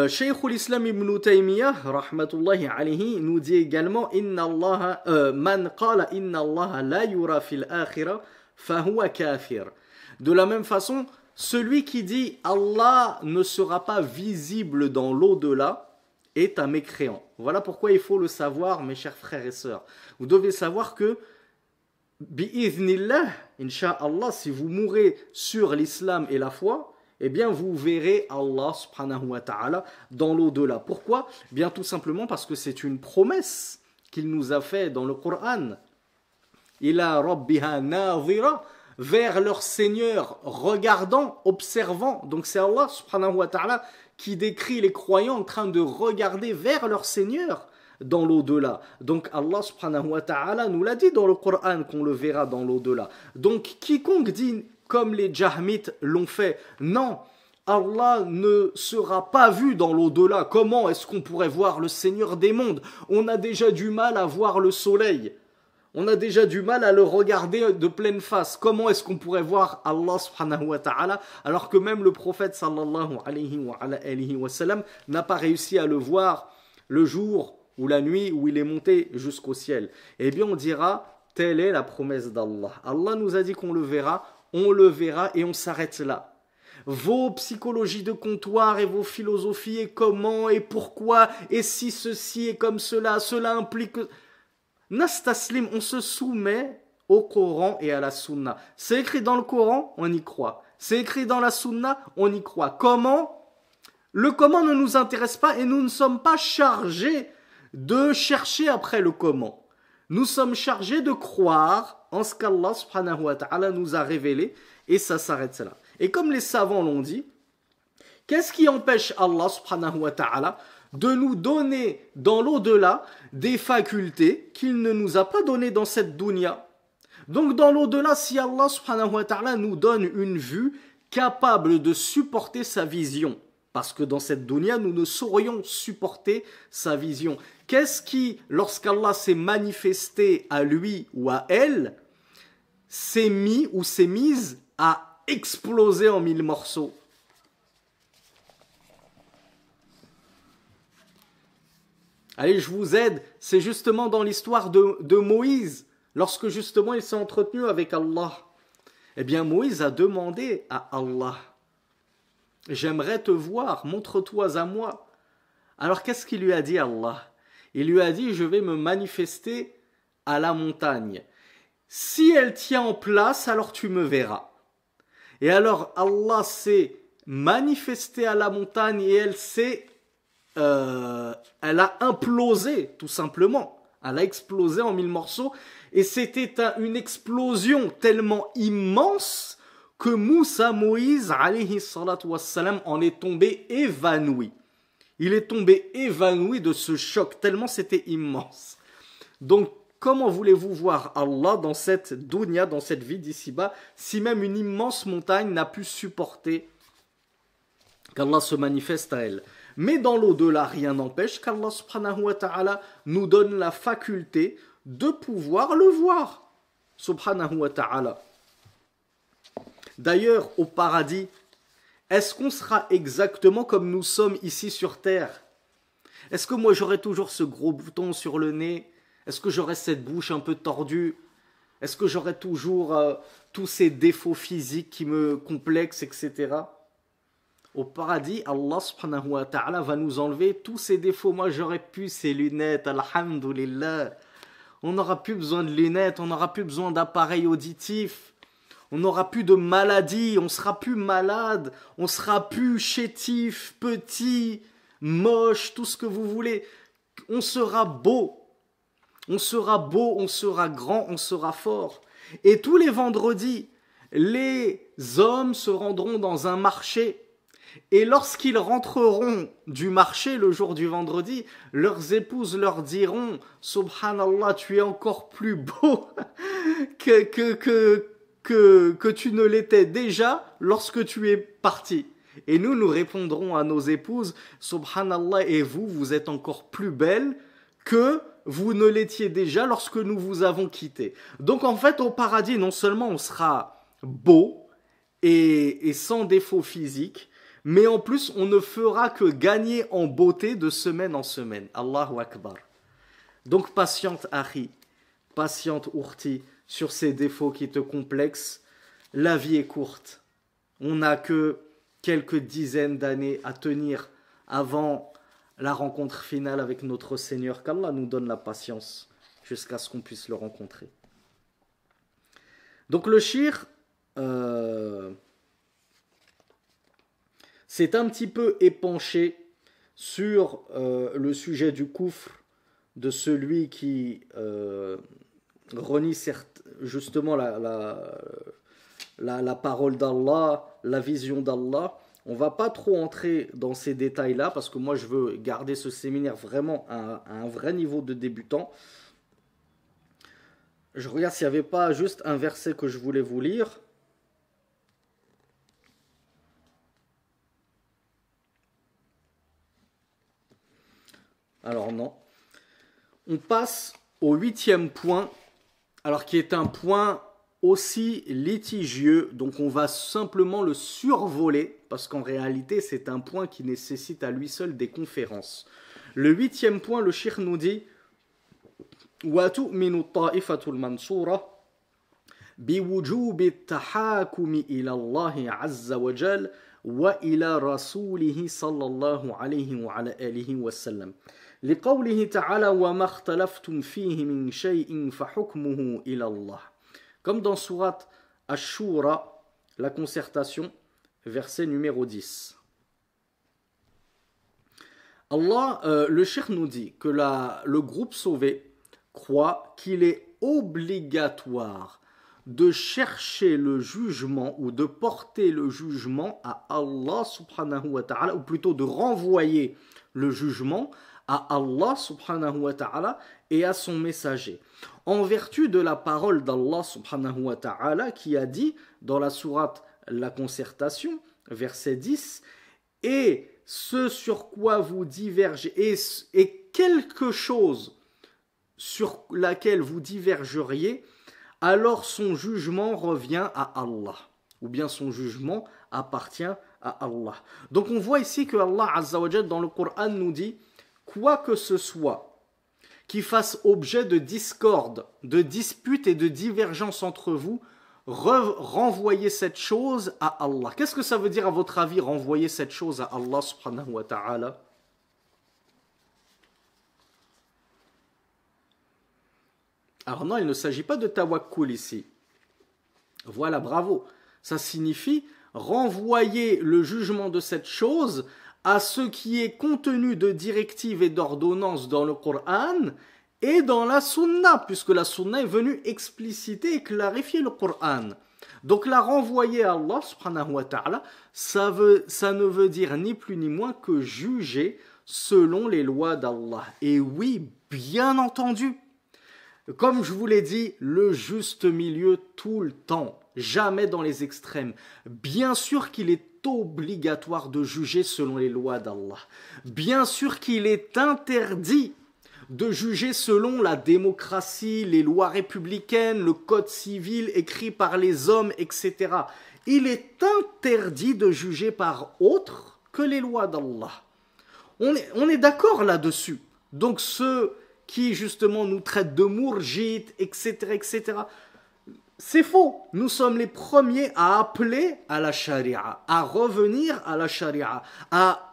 Shaykh al-Islam ibn Taymiyyah, rahmatullahi alayhi, nous dit également Inna Allah, man qala inna Allah la yura fil akhirah, fahuwa kafir. De la même façon, celui qui dit Allah ne sera pas visible dans l'au-delà est un mécréant. Voilà pourquoi il faut le savoir, mes chers frères et sœurs. Vous devez savoir que, bi'idhnillah, insha'Allah, si vous mourrez sur l'islam et la foi, eh bien vous verrez Allah subhanahu wa ta'ala dans l'au-delà. Pourquoi? Bien tout simplement parce que c'est une promesse qu'il nous a fait dans le Coran. Ila rabbiha nadhira, vers leur Seigneur, regardant, observant. Donc c'est Allah subhanahu wa ta'ala qui décrit les croyants en train de regarder vers leur Seigneur dans l'au-delà. Donc Allah subhanahu wa ta'ala nous l'a dit dans le Coran qu'on le verra dans l'au-delà. Donc quiconque dit comme les Jahmites l'ont fait, non, Allah ne sera pas vu dans l'au-delà. Comment est-ce qu'on pourrait voir le Seigneur des mondes? On a déjà du mal à voir le soleil. On a déjà du mal à le regarder de pleine face. Comment est-ce qu'on pourrait voir Allah subhanahu wa ta'ala alors que même le prophète sallallahu alayhi wa sallam n'a pas réussi à le voir le jour ou la nuit où il est monté jusqu'au ciel. Eh bien on dira, telle est la promesse d'Allah. Allah nous a dit qu'on le verra et on s'arrête là. Vos psychologies de comptoir et vos philosophies et comment et pourquoi et si ceci est comme cela, cela implique... Nastaslim, on se soumet au Coran et à la Sunna. C'est écrit dans le Coran, on y croit. C'est écrit dans la Sunna, on y croit. Comment? Le comment ne nous intéresse pas et nous ne sommes pas chargés de chercher après le comment. Nous sommes chargés de croire en ce qu'Allah subhanahu wa ta'ala nous a révélé et ça s'arrête là. Et comme les savants l'ont dit, qu'est-ce qui empêche Allah subhanahu wa ta'ala de nous donner dans l'au-delà des facultés qu'il ne nous a pas données dans cette dunya? Donc dans l'au-delà, si Allah subhanahu wa ta'ala nous donne une vue capable de supporter sa vision, parce que dans cette dunya, nous ne saurions supporter sa vision. Qu'est-ce qui, lorsqu'Allah s'est manifesté à lui ou à elle, s'est mis ou s'est mise à exploser en 1000 morceaux? Allez, je vous aide, c'est justement dans l'histoire de Moïse, lorsque justement il s'est entretenu avec Allah. Eh bien, Moïse a demandé à Allah, « J'aimerais te voir, montre-toi à moi. » Alors, qu'est-ce qu'il lui a dit Allah? Il lui a dit, « Je vais me manifester à la montagne. Si elle tient en place, alors tu me verras. » Et alors, Allah s'est manifesté à la montagne et elle a implosé, tout simplement. Elle a explosé en 1000 morceaux. Et c'était une explosion tellement immense que Moïse, alayhi salatu wassalam, en est tombé évanoui. Il est tombé évanoui de ce choc, tellement c'était immense. Donc, comment voulez-vous voir Allah dans cette dunya, dans cette vie d'ici-bas, si même une immense montagne n'a pu supporter qu'Allah se manifeste à elle? Mais dans l'au-delà, rien n'empêche qu'Allah subhanahu wa ta'ala nous donne la faculté de pouvoir le voir, subhanahu wa ta'ala. D'ailleurs, au paradis, est-ce qu'on sera exactement comme nous sommes ici sur terre? Est-ce que moi j'aurai toujours ce gros bouton sur le nez? Est-ce que j'aurai cette bouche un peu tordue? Est-ce que j'aurai toujours tous ces défauts physiques qui me complexent, etc.? Au paradis, Allah subhanahu wa ta'ala va nous enlever tous ces défauts. Moi j'aurais pu ces lunettes, alhamdulillah. On n'aura plus besoin de lunettes, on n'aura plus besoin d'appareils auditifs. On n'aura plus de maladie, on sera plus malade, on sera plus chétif, petit, moche, tout ce que vous voulez. On sera beau, on sera beau, on sera grand, on sera fort. Et tous les vendredis, les hommes se rendront dans un marché. Et lorsqu'ils rentreront du marché le jour du vendredi, leurs épouses leur diront « Subhanallah, tu es encore plus beau que tu ne l'étais déjà lorsque tu es parti. » Et nous répondrons à nos épouses « Subhanallah, et vous, vous êtes encore plus belle que vous ne l'étiez déjà lorsque nous vous avons quitté. » Donc en fait, au paradis, non seulement on sera beau et sans défaut physique, mais en plus, on ne fera que gagner en beauté de semaine en semaine. Allahu Akbar. Donc, patiente, Akhi, patiente, Ourti, sur ces défauts qui te complexent. La vie est courte. On n'a que quelques dizaines d'années à tenir avant la rencontre finale avec notre Seigneur. Qu'Allah nous donne la patience jusqu'à ce qu'on puisse le rencontrer. Donc, le shir... c'est un petit peu épanché sur le sujet du koufr, de celui qui renie justement la parole d'Allah, la vision d'Allah. On ne va pas trop entrer dans ces détails-là, parce que moi je veux garder ce séminaire vraiment à un vrai niveau de débutant. Je regarde s'il n'y avait pas juste un verset que je voulais vous lire. Alors non. On passe au 8e point, alors qui est un point aussi litigieux, donc on va simplement le survoler, parce qu'en réalité c'est un point qui nécessite à lui seul des conférences. Le 8e point, le cheikh nous dit وَتُؤْمِنُ الطَّائِفَةُ الْمَنْصُورَةُ بِوُجُوبِ التَّحَاكُمِ إِلَى اللَّهِ عَزَّ وَجَلَّ وإلى رسوله صلى الله عليه وعلى آله وسلم لقوله تعالى وما اختلفتم فيه من شيء فحكمه إلى الله. Comme dans sourate Ash-Shura, la concertation, verset numéro 10. Le cheikh nous dit que le groupe sauvé croit qu'il est obligatoire de chercher le jugement ou de porter le jugement à Allah subhanahu wa ta'ala, ou plutôt de renvoyer le jugement à Allah subhanahu wa ta'ala et à son messager. En vertu de la parole d'Allah subhanahu wa ta'ala qui a dit dans la sourate La Concertation, verset 10, et ce sur quoi vous divergez, et quelque chose sur laquelle vous divergeriez, alors son jugement revient à Allah, ou bien son jugement appartient à Allah. Donc on voit ici que Allah Azza wa Jal dans le Coran nous dit, quoi que ce soit qui fasse objet de discorde, de dispute et de divergence entre vous, renvoyez cette chose à Allah. Qu'est-ce que ça veut dire à votre avis, renvoyer cette chose à Allah subhanahu wa ta'ala? Alors non, il ne s'agit pas de tawakkul ici. Voilà, bravo. Ça signifie renvoyer le jugement de cette chose à ce qui est contenu de directives et d'ordonnances dans le Coran et dans la Sunna, puisque la Sunna est venue expliciter et clarifier le Coran. Donc la renvoyer à Allah subhanahu wa ta'ala, ça ne veut dire ni plus ni moins que juger selon les lois d'Allah. Et oui, bien entendu, comme je vous l'ai dit, le juste milieu tout le temps, jamais dans les extrêmes. Bien sûr qu'il est obligatoire de juger selon les lois d'Allah. Bien sûr qu'il est interdit de juger selon la démocratie, les lois républicaines, le code civil écrit par les hommes, etc. Il est interdit de juger par autre que les lois d'Allah. On est d'accord là-dessus. Donc ceux qui justement nous traitent de mourjites, etc., etc., c'est faux. Nous sommes les premiers à appeler à la charia, à revenir à la charia, à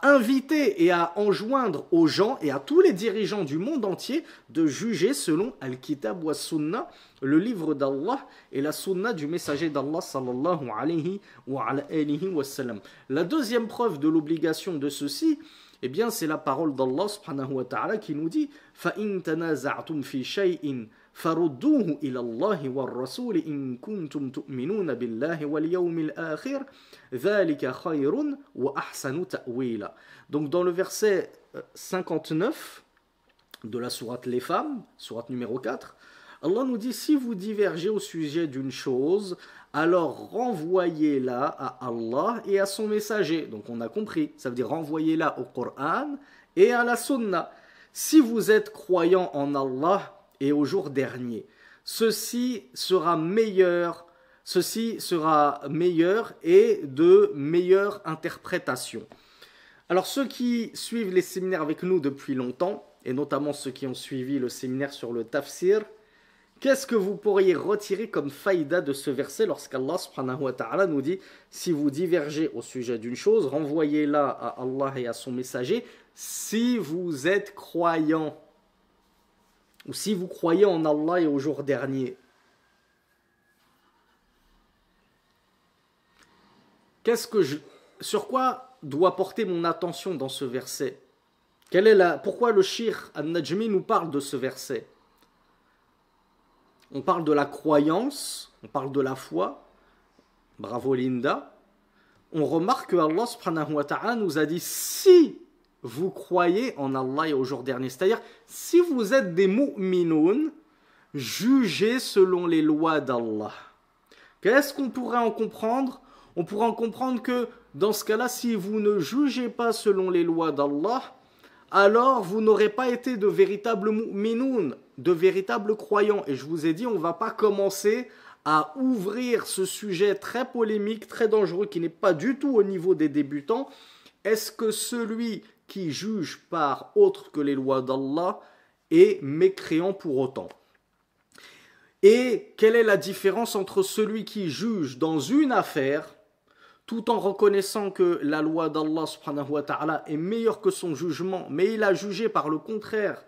inviter et à enjoindre aux gens et à tous les dirigeants du monde entier de juger selon Al-Kitab wa Sunnah, le livre d'Allah et la Sunnah du messager d'Allah sallallahu alayhi wa alihi wa sallam. La deuxième preuve de l'obligation de ceci, eh bien, c'est la parole d'Allah subhanahu wa ta'ala qui nous dit فَإِن تَنَازَعْتُمْ فِي شَيْءٍ فَرُدُّوهُ إِلَى اللَّهِ وَالرَّسُولِ إِن كُنتُمْ تُؤْمِنُونَ بِاللَّهِ وَالْيَوْمِ الْآخِرِ ذَلِكَ خَيْرٌ وَأَحْسَنُ تَأْوِيلًا. Donc dans le verset 59 de la sourate Les Femmes, sourate numéro 4, Allah nous dit, si vous divergez au sujet d'une chose, alors renvoyez-la à Allah et à son messager. Donc on a compris, ça veut dire renvoyez-la au Coran et à la Sunna. Si vous êtes croyant en Allah et au jour dernier, ceci sera meilleur et de meilleure interprétation. Alors ceux qui suivent les séminaires avec nous depuis longtemps, et notamment ceux qui ont suivi le séminaire sur le tafsir, qu'est-ce que vous pourriez retirer comme faïda de ce verset lorsqu'Allah subhanahu wa ta'ala nous dit si vous divergez au sujet d'une chose, renvoyez-la à Allah et à son messager si vous êtes croyant ou si vous croyez en Allah et au jour dernier. Sur quoi doit porter mon attention dans ce verset? Pourquoi le Cheikh An-Najmi nous parle de ce verset? On parle de la croyance, on parle de la foi. Bravo Linda. On remarque que Allah subhanahu wa ta'ala nous a dit si vous croyez en Allah et au jour dernier. C'est-à-dire, si vous êtes des mu'minoun, jugez selon les lois d'Allah. Qu'est-ce qu'on pourrait en comprendre? On pourrait en comprendre que dans ce cas-là, si vous ne jugez pas selon les lois d'Allah, alors vous n'aurez pas été de véritables mu'minoun, de véritables croyants. Et je vous ai dit, on ne va pas commencer à ouvrir ce sujet très polémique, très dangereux, qui n'est pas du tout au niveau des débutants, est-ce que celui qui juge par autre que les lois d'Allah est mécréant pour autant? Et quelle est la différence entre celui qui juge dans une affaire, tout en reconnaissant que la loi d'Allah subhanahu wa ta'ala est meilleure que son jugement, mais il a jugé par le contraire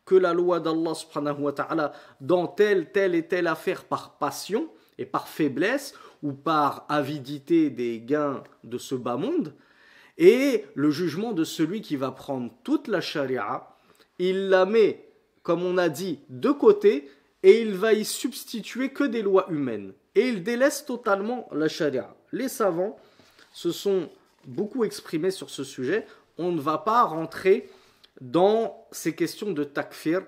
que la loi d'Allah subhanahu wa ta'ala dans telle et telle affaire par passion et par faiblesse ou par avidité des gains de ce bas monde, et le jugement de celui qui va prendre toute la charia, il la met, comme on a dit, de côté, et il va y substituer que des lois humaines. Et il délaisse totalement la charia. Les savants se sont beaucoup exprimés sur ce sujet. On ne va pas rentrer dans ces questions de takfir.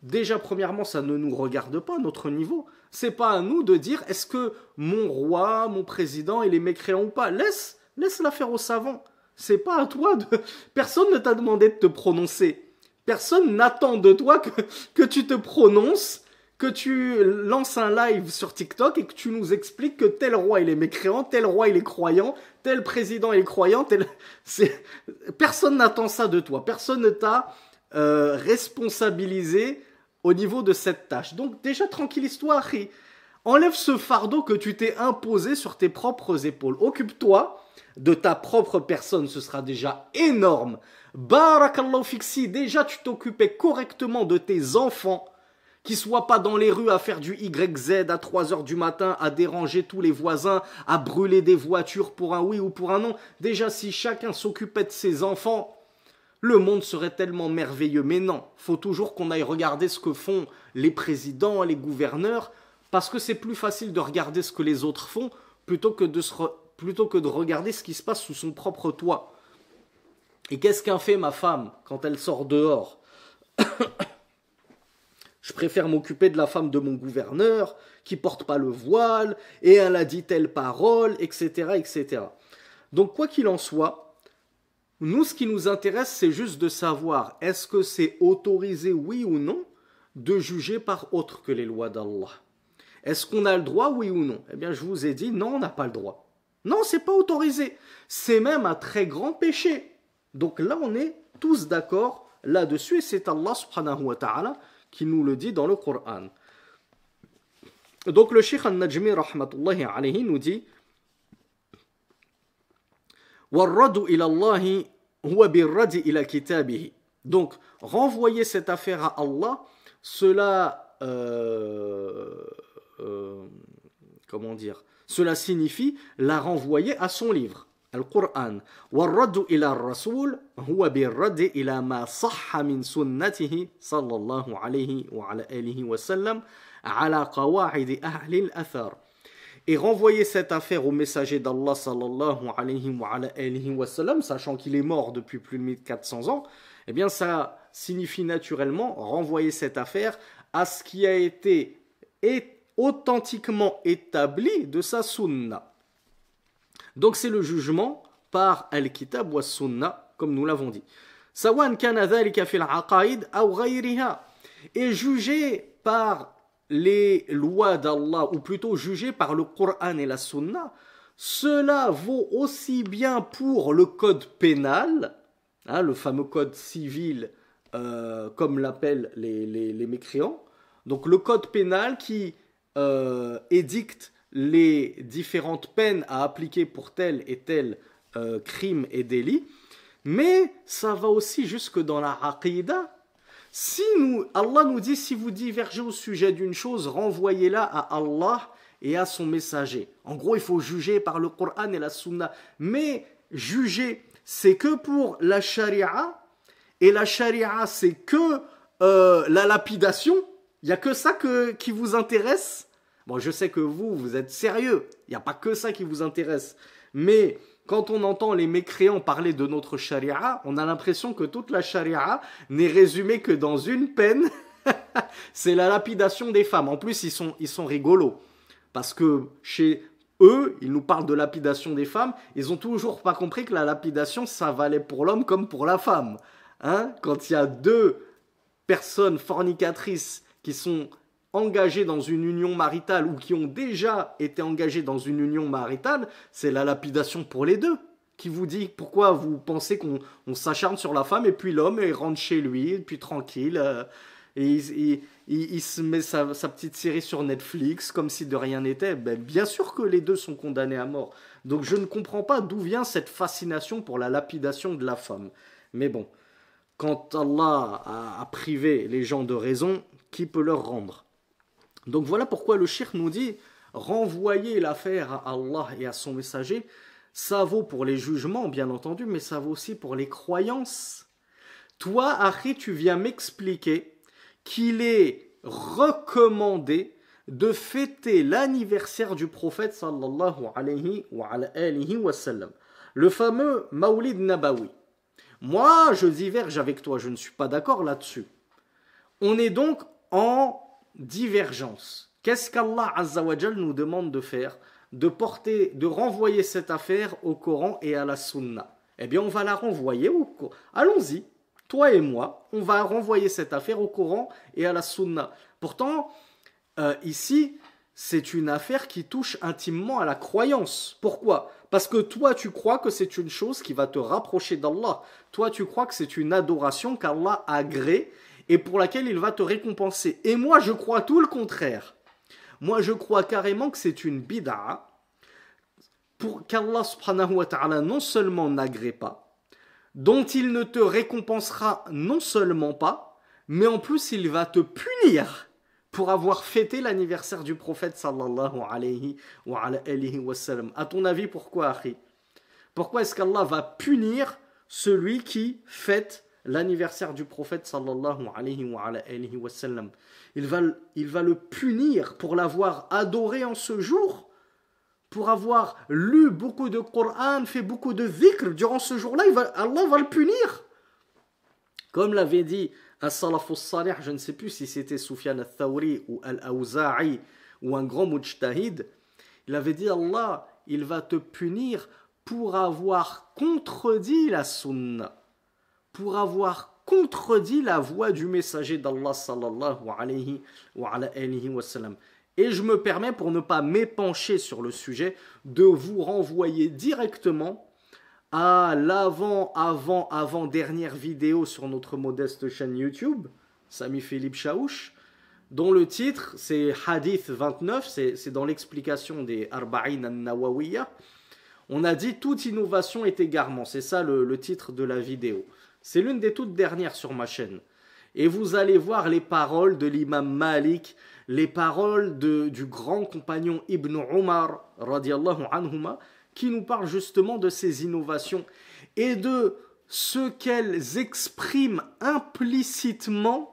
Déjà, premièrement, ça ne nous regarde pas, notre niveau. C'est pas à nous de dire, est-ce que mon roi, mon président, il est mécréant ou pas? Laisse l'affaire aux savants. C'est pas à toi de... Personne ne t'a demandé de te prononcer. Personne n'attend de toi que tu te prononces, que tu lances un live sur TikTok et que tu nous expliques que tel roi il est mécréant, tel roi il est croyant, tel président il est croyant, Personne n'attend ça de toi. Personne ne t'a responsabilisé au niveau de cette tâche. Donc déjà tranquillise-toi, Akhi. Enlève ce fardeau que tu t'es imposé sur tes propres épaules. Occupe-toi de ta propre personne, ce sera déjà énorme. Barakallahu fiksi, déjà tu t'occupais correctement de tes enfants, qui soient pas dans les rues à faire du YZ à 3 heures du matin, à déranger tous les voisins, à brûler des voitures pour un oui ou pour un non. Déjà si chacun s'occupait de ses enfants, le monde serait tellement merveilleux. Mais non, faut toujours qu'on aille regarder ce que font les présidents, les gouverneurs, parce que c'est plus facile de regarder ce que les autres font plutôt que de regarder ce qui se passe sous son propre toit. Et qu'est-ce qu'en fait ma femme quand elle sort dehors? Je préfère m'occuper de la femme de mon gouverneur qui porte pas le voile et elle a dit telle parole, etc., etc. Donc quoi qu'il en soit, nous ce qui nous intéresse c'est juste de savoir est-ce que c'est autorisé oui ou non de juger par autre que les lois d'Allah. Est-ce qu'on a le droit oui ou non? Eh bien je vous ai dit non, on n'a pas le droit. Non, c'est pas autorisé. C'est même un très grand péché. Donc là, on est tous d'accord là-dessus et c'est Allah subhanahu wa ta'ala qui nous le dit dans le Coran. Donc le Cheikh al-Najmi rahmatullahi alayhi nous dit وَالرَّدُ إِلَى اللَّهِ هُوَ بِالرَّدِ إِلَى كِتَابِهِ. Donc renvoyer cette affaire à Allah, cela comment dire? Cela signifie la renvoyer à son livre, Al-Qur'an. وَالرَّدُّ إِلَى الرَّسُولِ هُوَ بِالرَّدِّ إِلَى مَا صَحَّ مِنْ سُنَّتِهِ صلى الله عليه وعلى آله وسلم على قواعد أهل الأثر. Et renvoyer cette affaire au messager d'Allah sallallahu alayhi wa sallam, sachant qu'il est mort depuis plus de 1400 ans, eh bien ça signifie naturellement renvoyer cette affaire à ce qui a été authentiquement établi de sa sunna. Donc c'est le jugement par al-kitab wa sunna, comme nous l'avons dit. Sawan kana dhalika fil aqaid aw ghayriha. Et jugé par les lois d'Allah, ou plutôt jugé par le Coran et la sunna, cela vaut aussi bien pour le code pénal, hein, le fameux code civil, comme l'appellent les mécréants. Donc le code pénal qui édicte les différentes peines à appliquer pour tel et tel crime et délit, mais ça va aussi jusque dans la aqidah. Si Allah nous dit, si vous divergez au sujet d'une chose, renvoyez-la à Allah et à son messager. En gros, il faut juger par le Coran et la Sunna. Mais juger, c'est que pour la charia, et la charia, c'est que la lapidation. Il n'y a que ça qui vous intéresse. Bon, je sais que vous êtes sérieux. Il n'y a pas que ça qui vous intéresse. Mais quand on entend les mécréants parler de notre charia, on a l'impression que toute la charia n'est résumée que dans une peine. C'est la lapidation des femmes. En plus, ils sont rigolos. Parce que chez eux, ils nous parlent de lapidation des femmes. Ils n'ont toujours pas compris que la lapidation, ça valait pour l'homme comme pour la femme. Hein? Quand il y a deux personnes fornicatrices qui sont engagés dans une union maritale ou qui ont déjà été engagés dans une union maritale, c'est la lapidation pour les deux. Qui vous dit pourquoi vous pensez qu'on s'acharne sur la femme et puis l'homme il rentre chez lui, et puis tranquille, et il se met sa petite série sur Netflix comme si de rien n'était. Ben, bien sûr que les deux sont condamnés à mort. Donc je ne comprends pas d'où vient cette fascination pour la lapidation de la femme. Mais bon, quand Allah a privé les gens de raison, qui peut leur rendre? Donc voilà pourquoi le shirk nous dit renvoyer l'affaire à Allah et à son messager. Ça vaut pour les jugements, bien entendu, mais ça vaut aussi pour les croyances. Toi, Akhi, tu viens m'expliquer qu'il est recommandé de fêter l'anniversaire du prophète sallallahu alayhi wa sallam. Le fameux Mawlid Nabawi. Moi, je diverge avec toi, je ne suis pas d'accord là-dessus. On est donc en divergence. Qu'est-ce qu'Allah Azza wa Jal nous demande de faire? De renvoyer cette affaire au Coran et à la Sunna. Eh bien, on va la renvoyer au Coran. Allons-y, toi et moi, on va renvoyer cette affaire au Coran et à la Sunna. Pourtant, ici, c'est une affaire qui touche intimement à la croyance. Pourquoi? Parce que toi, tu crois que c'est une chose qui va te rapprocher d'Allah. Toi, tu crois que c'est une adoration qu'Allah agrée et pour laquelle il va te récompenser. Et moi, je crois tout le contraire. Moi, je crois carrément que c'est une bid'a pour qu'Allah subhanahu wa ta'ala non seulement n'agrée pas, dont il ne te récompensera non seulement pas, mais en plus il va te punir pour avoir fêté l'anniversaire du prophète sallallahu alayhi wa sallam. À ton avis, pourquoi, Akhi? Pourquoi est-ce qu'Allah va punir celui qui fête l'anniversaire du prophète sallallahu alayhi wa sallam? Il va le punir pour l'avoir adoré en ce jour, pour avoir lu beaucoup de Coran, fait beaucoup de dhikr durant ce jour-là. Allah va le punir. Comme l'avait dit As-Salafus Salih, je ne sais plus si c'était Sufyan al-Thawri ou Al-Awza'i ou un grand mujtahid, il avait dit Allah, il va te punir pour avoir contredit la sunna, pour avoir contredit la voix du messager d'Allah sallallahu alayhi wa sallam. Et je me permets, pour ne pas m'épancher sur le sujet, de vous renvoyer directement à l'avant-dernière vidéo sur notre modeste chaîne YouTube, Sami Philippe Chaouch, dont le titre, c'est Hadith 29, c'est dans l'explication des Arba'in al-Nawawiyya. On a dit « Toute innovation est égarement », c'est ça le titre de la vidéo. C'est l'une des toutes dernières sur ma chaîne. Et vous allez voir les paroles de l'imam Malik, les paroles du grand compagnon Ibn Umar, radiallahu anhuma, qui nous parlent justement de ces innovations et de ce qu'elles expriment implicitement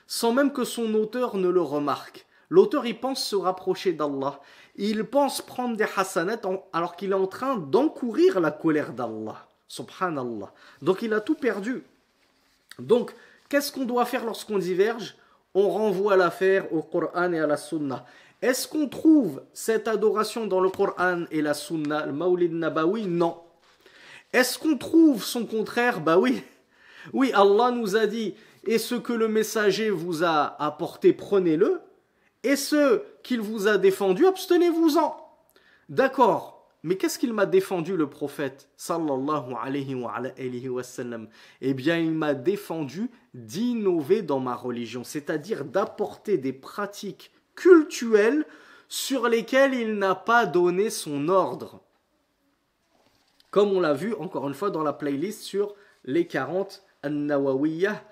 sans même que son auteur ne le remarque. L'auteur, il pense se rapprocher d'Allah. Il pense prendre des hasanat alors qu'il est en train d'encourir la colère d'Allah. Subhanallah. Donc il a tout perdu. Donc, qu'est-ce qu'on doit faire lorsqu'on diverge? On renvoie l'affaire au Coran et à la Sunna. Est-ce qu'on trouve cette adoration dans le Coran et la Sunna, le Mawlid Nabawi? Non. Est-ce qu'on trouve son contraire? Bah oui. Oui, Allah nous a dit, et ce que le messager vous a apporté, prenez-le, et ce qu'il vous a défendu, abstenez-vous-en. D'accord. Mais qu'est-ce qu'il m'a défendu, le prophète sallallahu alayhi wa sallam? Eh bien, il m'a défendu d'innover dans ma religion, c'est-à-dire d'apporter des pratiques cultuelles sur lesquelles il n'a pas donné son ordre. Comme on l'a vu, encore une fois, dans la playlist sur les 40 An-Nawawiyah,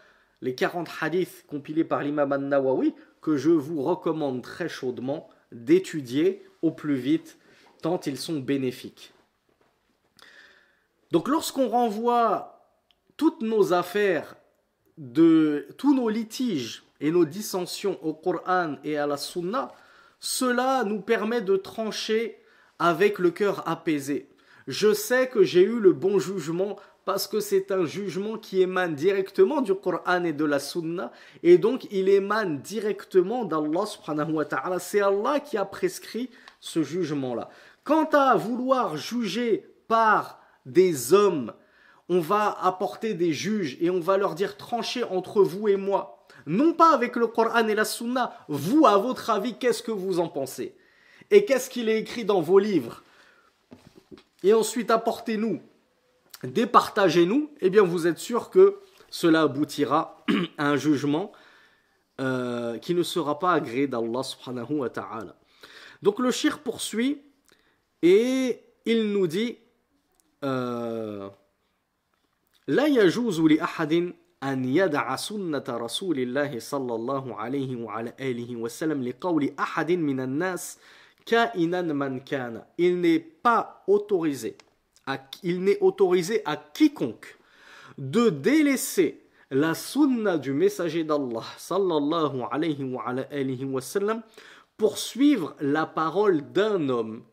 les 40 hadiths compilés par l'imam An-Nawawi, que je vous recommande très chaudement d'étudier au plus vite, tant ils sont bénéfiques. Donc lorsqu'on renvoie toutes nos affaires, tous nos litiges et nos dissensions au Coran et à la Sunna, cela nous permet de trancher avec le cœur apaisé. Je sais que j'ai eu le bon jugement parce que c'est un jugement qui émane directement du Coran et de la Sunna, et donc il émane directement d'Allah subhanahu wa ta'ala. C'est Allah qui a prescrit ce jugement-là. Quant à vouloir juger par des hommes, on va apporter des juges et on va leur dire tranchez entre vous et moi. Non pas avec le Coran et la Sunna. Vous, à votre avis, qu'est-ce que vous en pensez? Et qu'est-ce qu'il est écrit dans vos livres? Et ensuite, apportez-nous départagez-nous, eh bien vous êtes sûr que cela aboutira à un jugement qui ne sera pas agréé d'Allah subhanahu wa ta'ala. Donc le shir poursuit et il nous dit لا يجوز لأحد أن يدع سنة رسول الله صلى الله عليه وعلى آله وسلم لقول أحد من الناس كائنا من كان. Il n'est autorisé à quiconque de délaisser la sunna du messager d'Allah sallallahu alayhi wa alihi wa sallam pour suivre la parole d'un homme,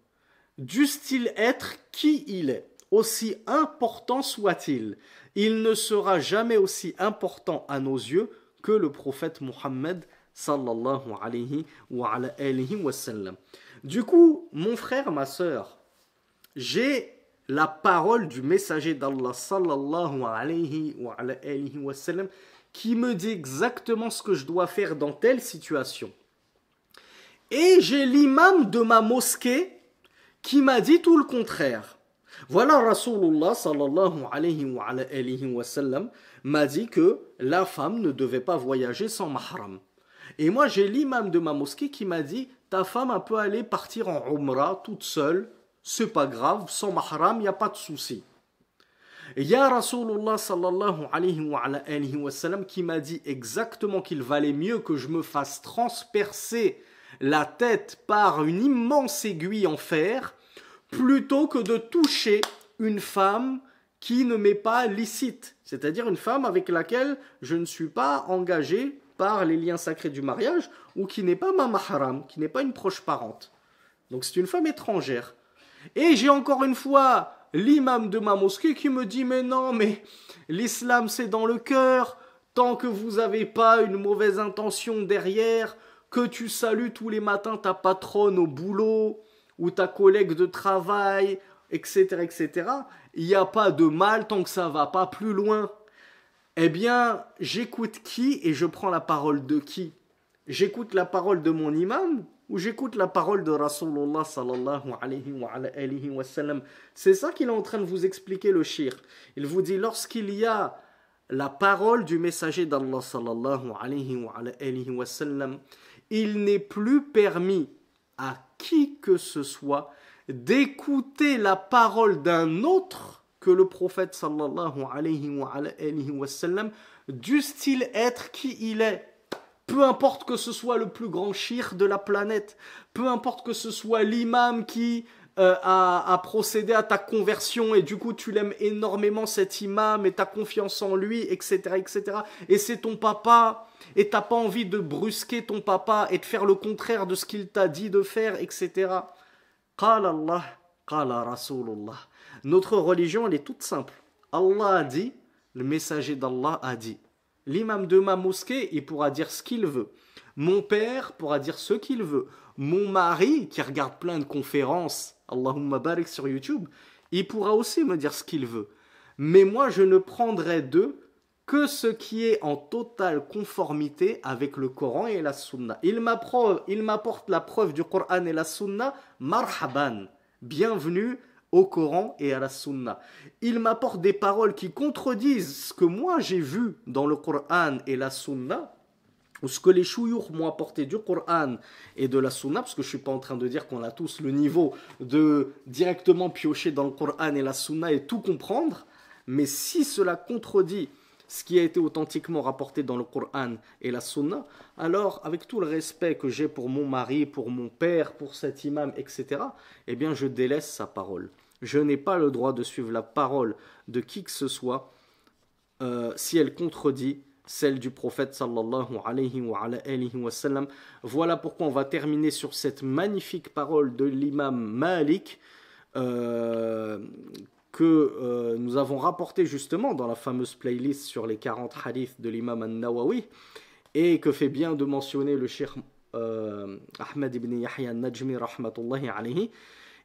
dusse-t-il être qui il est, aussi important soit-il. Il ne sera jamais aussi important à nos yeux que le prophète Muhammad sallallahu alayhi wa alihi wa sallam. Du coup, mon frère, ma sœur, j'ai la parole du messager d'Allah sallallahu alayhi wa alihi wa sallam qui me dit exactement ce que je dois faire dans telle situation. Et j'ai l'imam de ma mosquée qui m'a dit tout le contraire. Voilà, Rasulullah sallallahu alayhi wa sallam m'a dit que la femme ne devait pas voyager sans mahram. Et moi, j'ai l'imam de ma mosquée qui m'a dit ta femme elle peut aller partir en umrah toute seule, c'est pas grave, sans mahram, il n'y a pas de souci. Et il y a Rasulullah sallallahu alayhi wa sallam qui m'a dit exactement qu'il valait mieux que je me fasse transpercer la tête par une immense aiguille en fer plutôt que de toucher une femme qui ne m'est pas licite, c'est-à-dire une femme avec laquelle je ne suis pas engagé par les liens sacrés du mariage ou qui n'est pas ma mahram, qui n'est pas une proche parente. Donc c'est une femme étrangère. Et j'ai encore une fois l'imam de ma mosquée qui me dit mais non, mais l'islam c'est dans le cœur, tant que vous n'avez pas une mauvaise intention derrière, que tu salues tous les matins ta patronne au boulot ou ta collègue de travail, etc., il n'y a pas de mal tant que ça ne va pas plus loin. Eh bien, j'écoute qui et je prends la parole de qui? J'écoute la parole de mon imam ou j'écoute la parole de Rasulullah sallallahu alayhi wa sallam? C'est ça qu'il est en train de vous expliquer, le shir. Il vous dit, lorsqu'il y a la parole du messager d'Allah sallallahu alayhi wa sallam, il n'est plus permis à qui que ce soit d'écouter la parole d'un autre que le prophète sallallahu alayhi wa sallam, dusse-t-il être qui il est. Peu importe que ce soit le plus grand shir de la planète, peu importe que ce soit l'imam qui a procédé à ta conversion et du coup tu l'aimes énormément cet imam et tu as confiance en lui, etc. Et c'est ton papa et tu n'as pas envie de brusquer ton papa et de faire le contraire de ce qu'il t'a dit de faire, etc. Qala Allah, qala Rasulullah. Notre religion, elle est toute simple. Allah a dit, le messager d'Allah a dit. L'imam de ma mosquée, il pourra dire ce qu'il veut. Mon père pourra dire ce qu'il veut. Mon mari, qui regarde plein de conférences, Allahumma barik sur YouTube, il pourra aussi me dire ce qu'il veut. Mais moi, je ne prendrai d'eux que ce qui est en totale conformité avec le Coran et la Sunna. Il m'apporte la preuve du Coran et la Sunna, marhaban, bienvenue au Coran et à la Sunna. Il m'apporte des paroles qui contredisent ce que moi j'ai vu dans le Coran et la Sunna, ou ce que les chouyours m'ont apporté du Coran et de la Sunna, parce que je ne suis pas en train de dire qu'on a tous le niveau de directement piocher dans le Coran et la Sunna et tout comprendre, mais si cela contredit ce qui a été authentiquement rapporté dans le Coran et la Sunna, alors avec tout le respect que j'ai pour mon mari, pour mon père, pour cet imam, etc., eh bien je délaisse sa parole. Je n'ai pas le droit de suivre la parole de qui que ce soit si elle contredit celle du prophète sallallahu alayhi wa sallam. Voilà pourquoi on va terminer sur cette magnifique parole de l'imam Malik que nous avons rapporté justement dans la fameuse playlist sur les 40 hadiths de l'imam al-Nawawi et que fait bien de mentionner le cheikh Ahmed ibn Yahya al-Najmi rahmatullahi alayhi.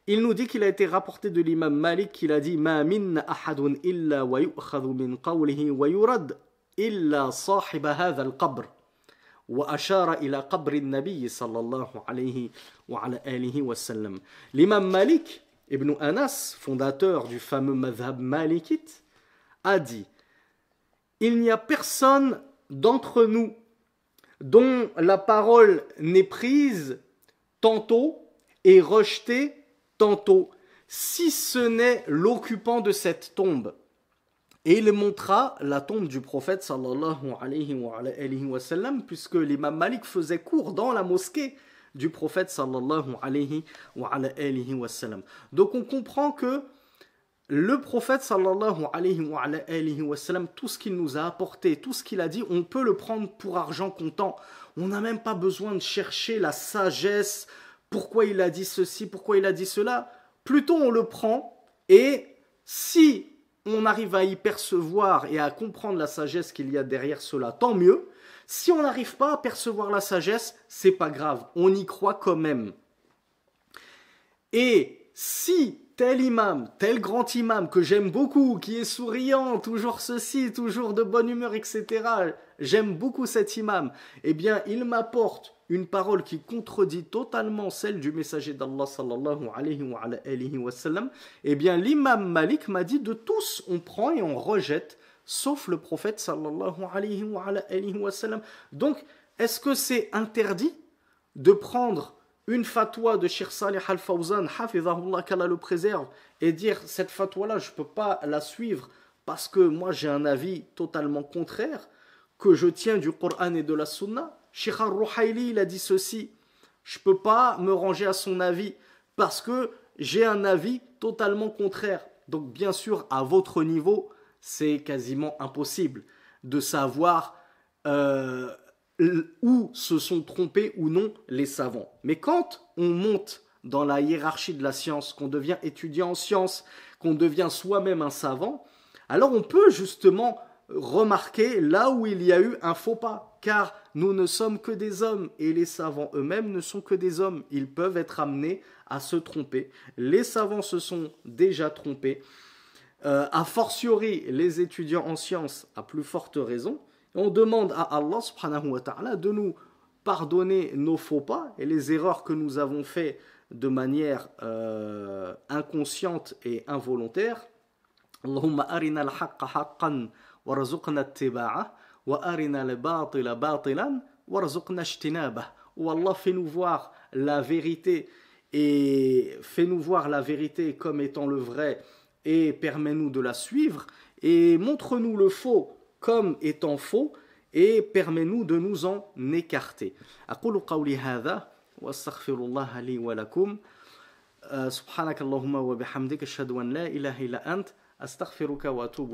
Il nous dit qu'il a été rapporté de l'imam Malik qu'il a dit Ma minna ahadun illa wa yu'khadhu min qawlihi wa yurad illa sahib hadha al-qabr wa ashara ila qabri al-nabi sallallahu alayhi wa ala alihi wa sallam. L'imam Malik ibn Anas, fondateur du fameux madhab malikite, a dit « Il n'y a personne d'entre nous dont la parole n'est prise tantôt et rejetée tantôt, si ce n'est l'occupant de cette tombe. » Et il montra la tombe du prophète sallallahu alayhi wa sallam, puisque l'imam Malik faisait cours dans la mosquée du prophète sallallahu alayhi wa sallam. Donc on comprend que le prophète sallallahu alayhi wa sallam, tout ce qu'il nous a apporté, tout ce qu'il a dit, on peut le prendre pour argent comptant. On n'a même pas besoin de chercher la sagesse, pourquoi il a dit ceci, pourquoi il a dit cela. Plutôt on le prend, et si on arrive à y percevoir et à comprendre la sagesse qu'il y a derrière cela, tant mieux. Si on n'arrive pas à percevoir la sagesse, c'est pas grave, on y croit quand même. Et si tel imam, tel grand imam que j'aime beaucoup, qui est souriant, toujours ceci, toujours de bonne humeur, etc., j'aime beaucoup cet imam, eh bien il m'apporte une parole qui contredit totalement celle du messager d'Allah sallallahu alayhi wa sallam, eh bien l'imam Malik m'a dit de tous on prend et on rejette, sauf le prophète sallallahu alayhi wa sallam. Donc, est-ce que c'est interdit de prendre une fatwa de Cheikh Salih Al-Fawzan, hafizahullah, qu'Allah le préserve, et dire cette fatwa-là, je ne peux pas la suivre parce que moi j'ai un avis totalement contraire, que je tiens du Coran et de la Sunna? Cheikh Al-Ruhaili, il a dit ceci, je ne peux pas me ranger à son avis parce que j'ai un avis totalement contraire. Donc bien sûr, à votre niveau, c'est quasiment impossible de savoir où se sont trompés ou non les savants. Mais quand on monte dans la hiérarchie de la science, qu'on devient étudiant en sciences, qu'on devient soi-même un savant, alors on peut justement remarquer là où il y a eu un faux pas, car nous ne sommes que des hommes et les savants eux-mêmes ne sont que des hommes. Ils peuvent être amenés à se tromper. Les savants se sont déjà trompés. A fortiori, les étudiants en sciences, à plus forte raison. On demande à Allah subhanahu wa ta'ala de nous pardonner nos faux pas et les erreurs que nous avons fait de manière inconsciente et involontaire. Allahumma arina al-haqqa haqqan warzuqna ittiba'ah wa arina al-batila batilan warzuqna ijtinabah. Ou Allah, fais-nous voir la vérité et fais-nous voir la vérité comme étant le vrai et permets-nous de la suivre, et montre-nous le faux comme étant faux et permets-nous de nous en écarter. أقول قولي هذا وأستغفر الله لي ولكم سبحانك اللهم وبحمدك أشهد أن لا إله إلا أنت أستغفرك وأتوب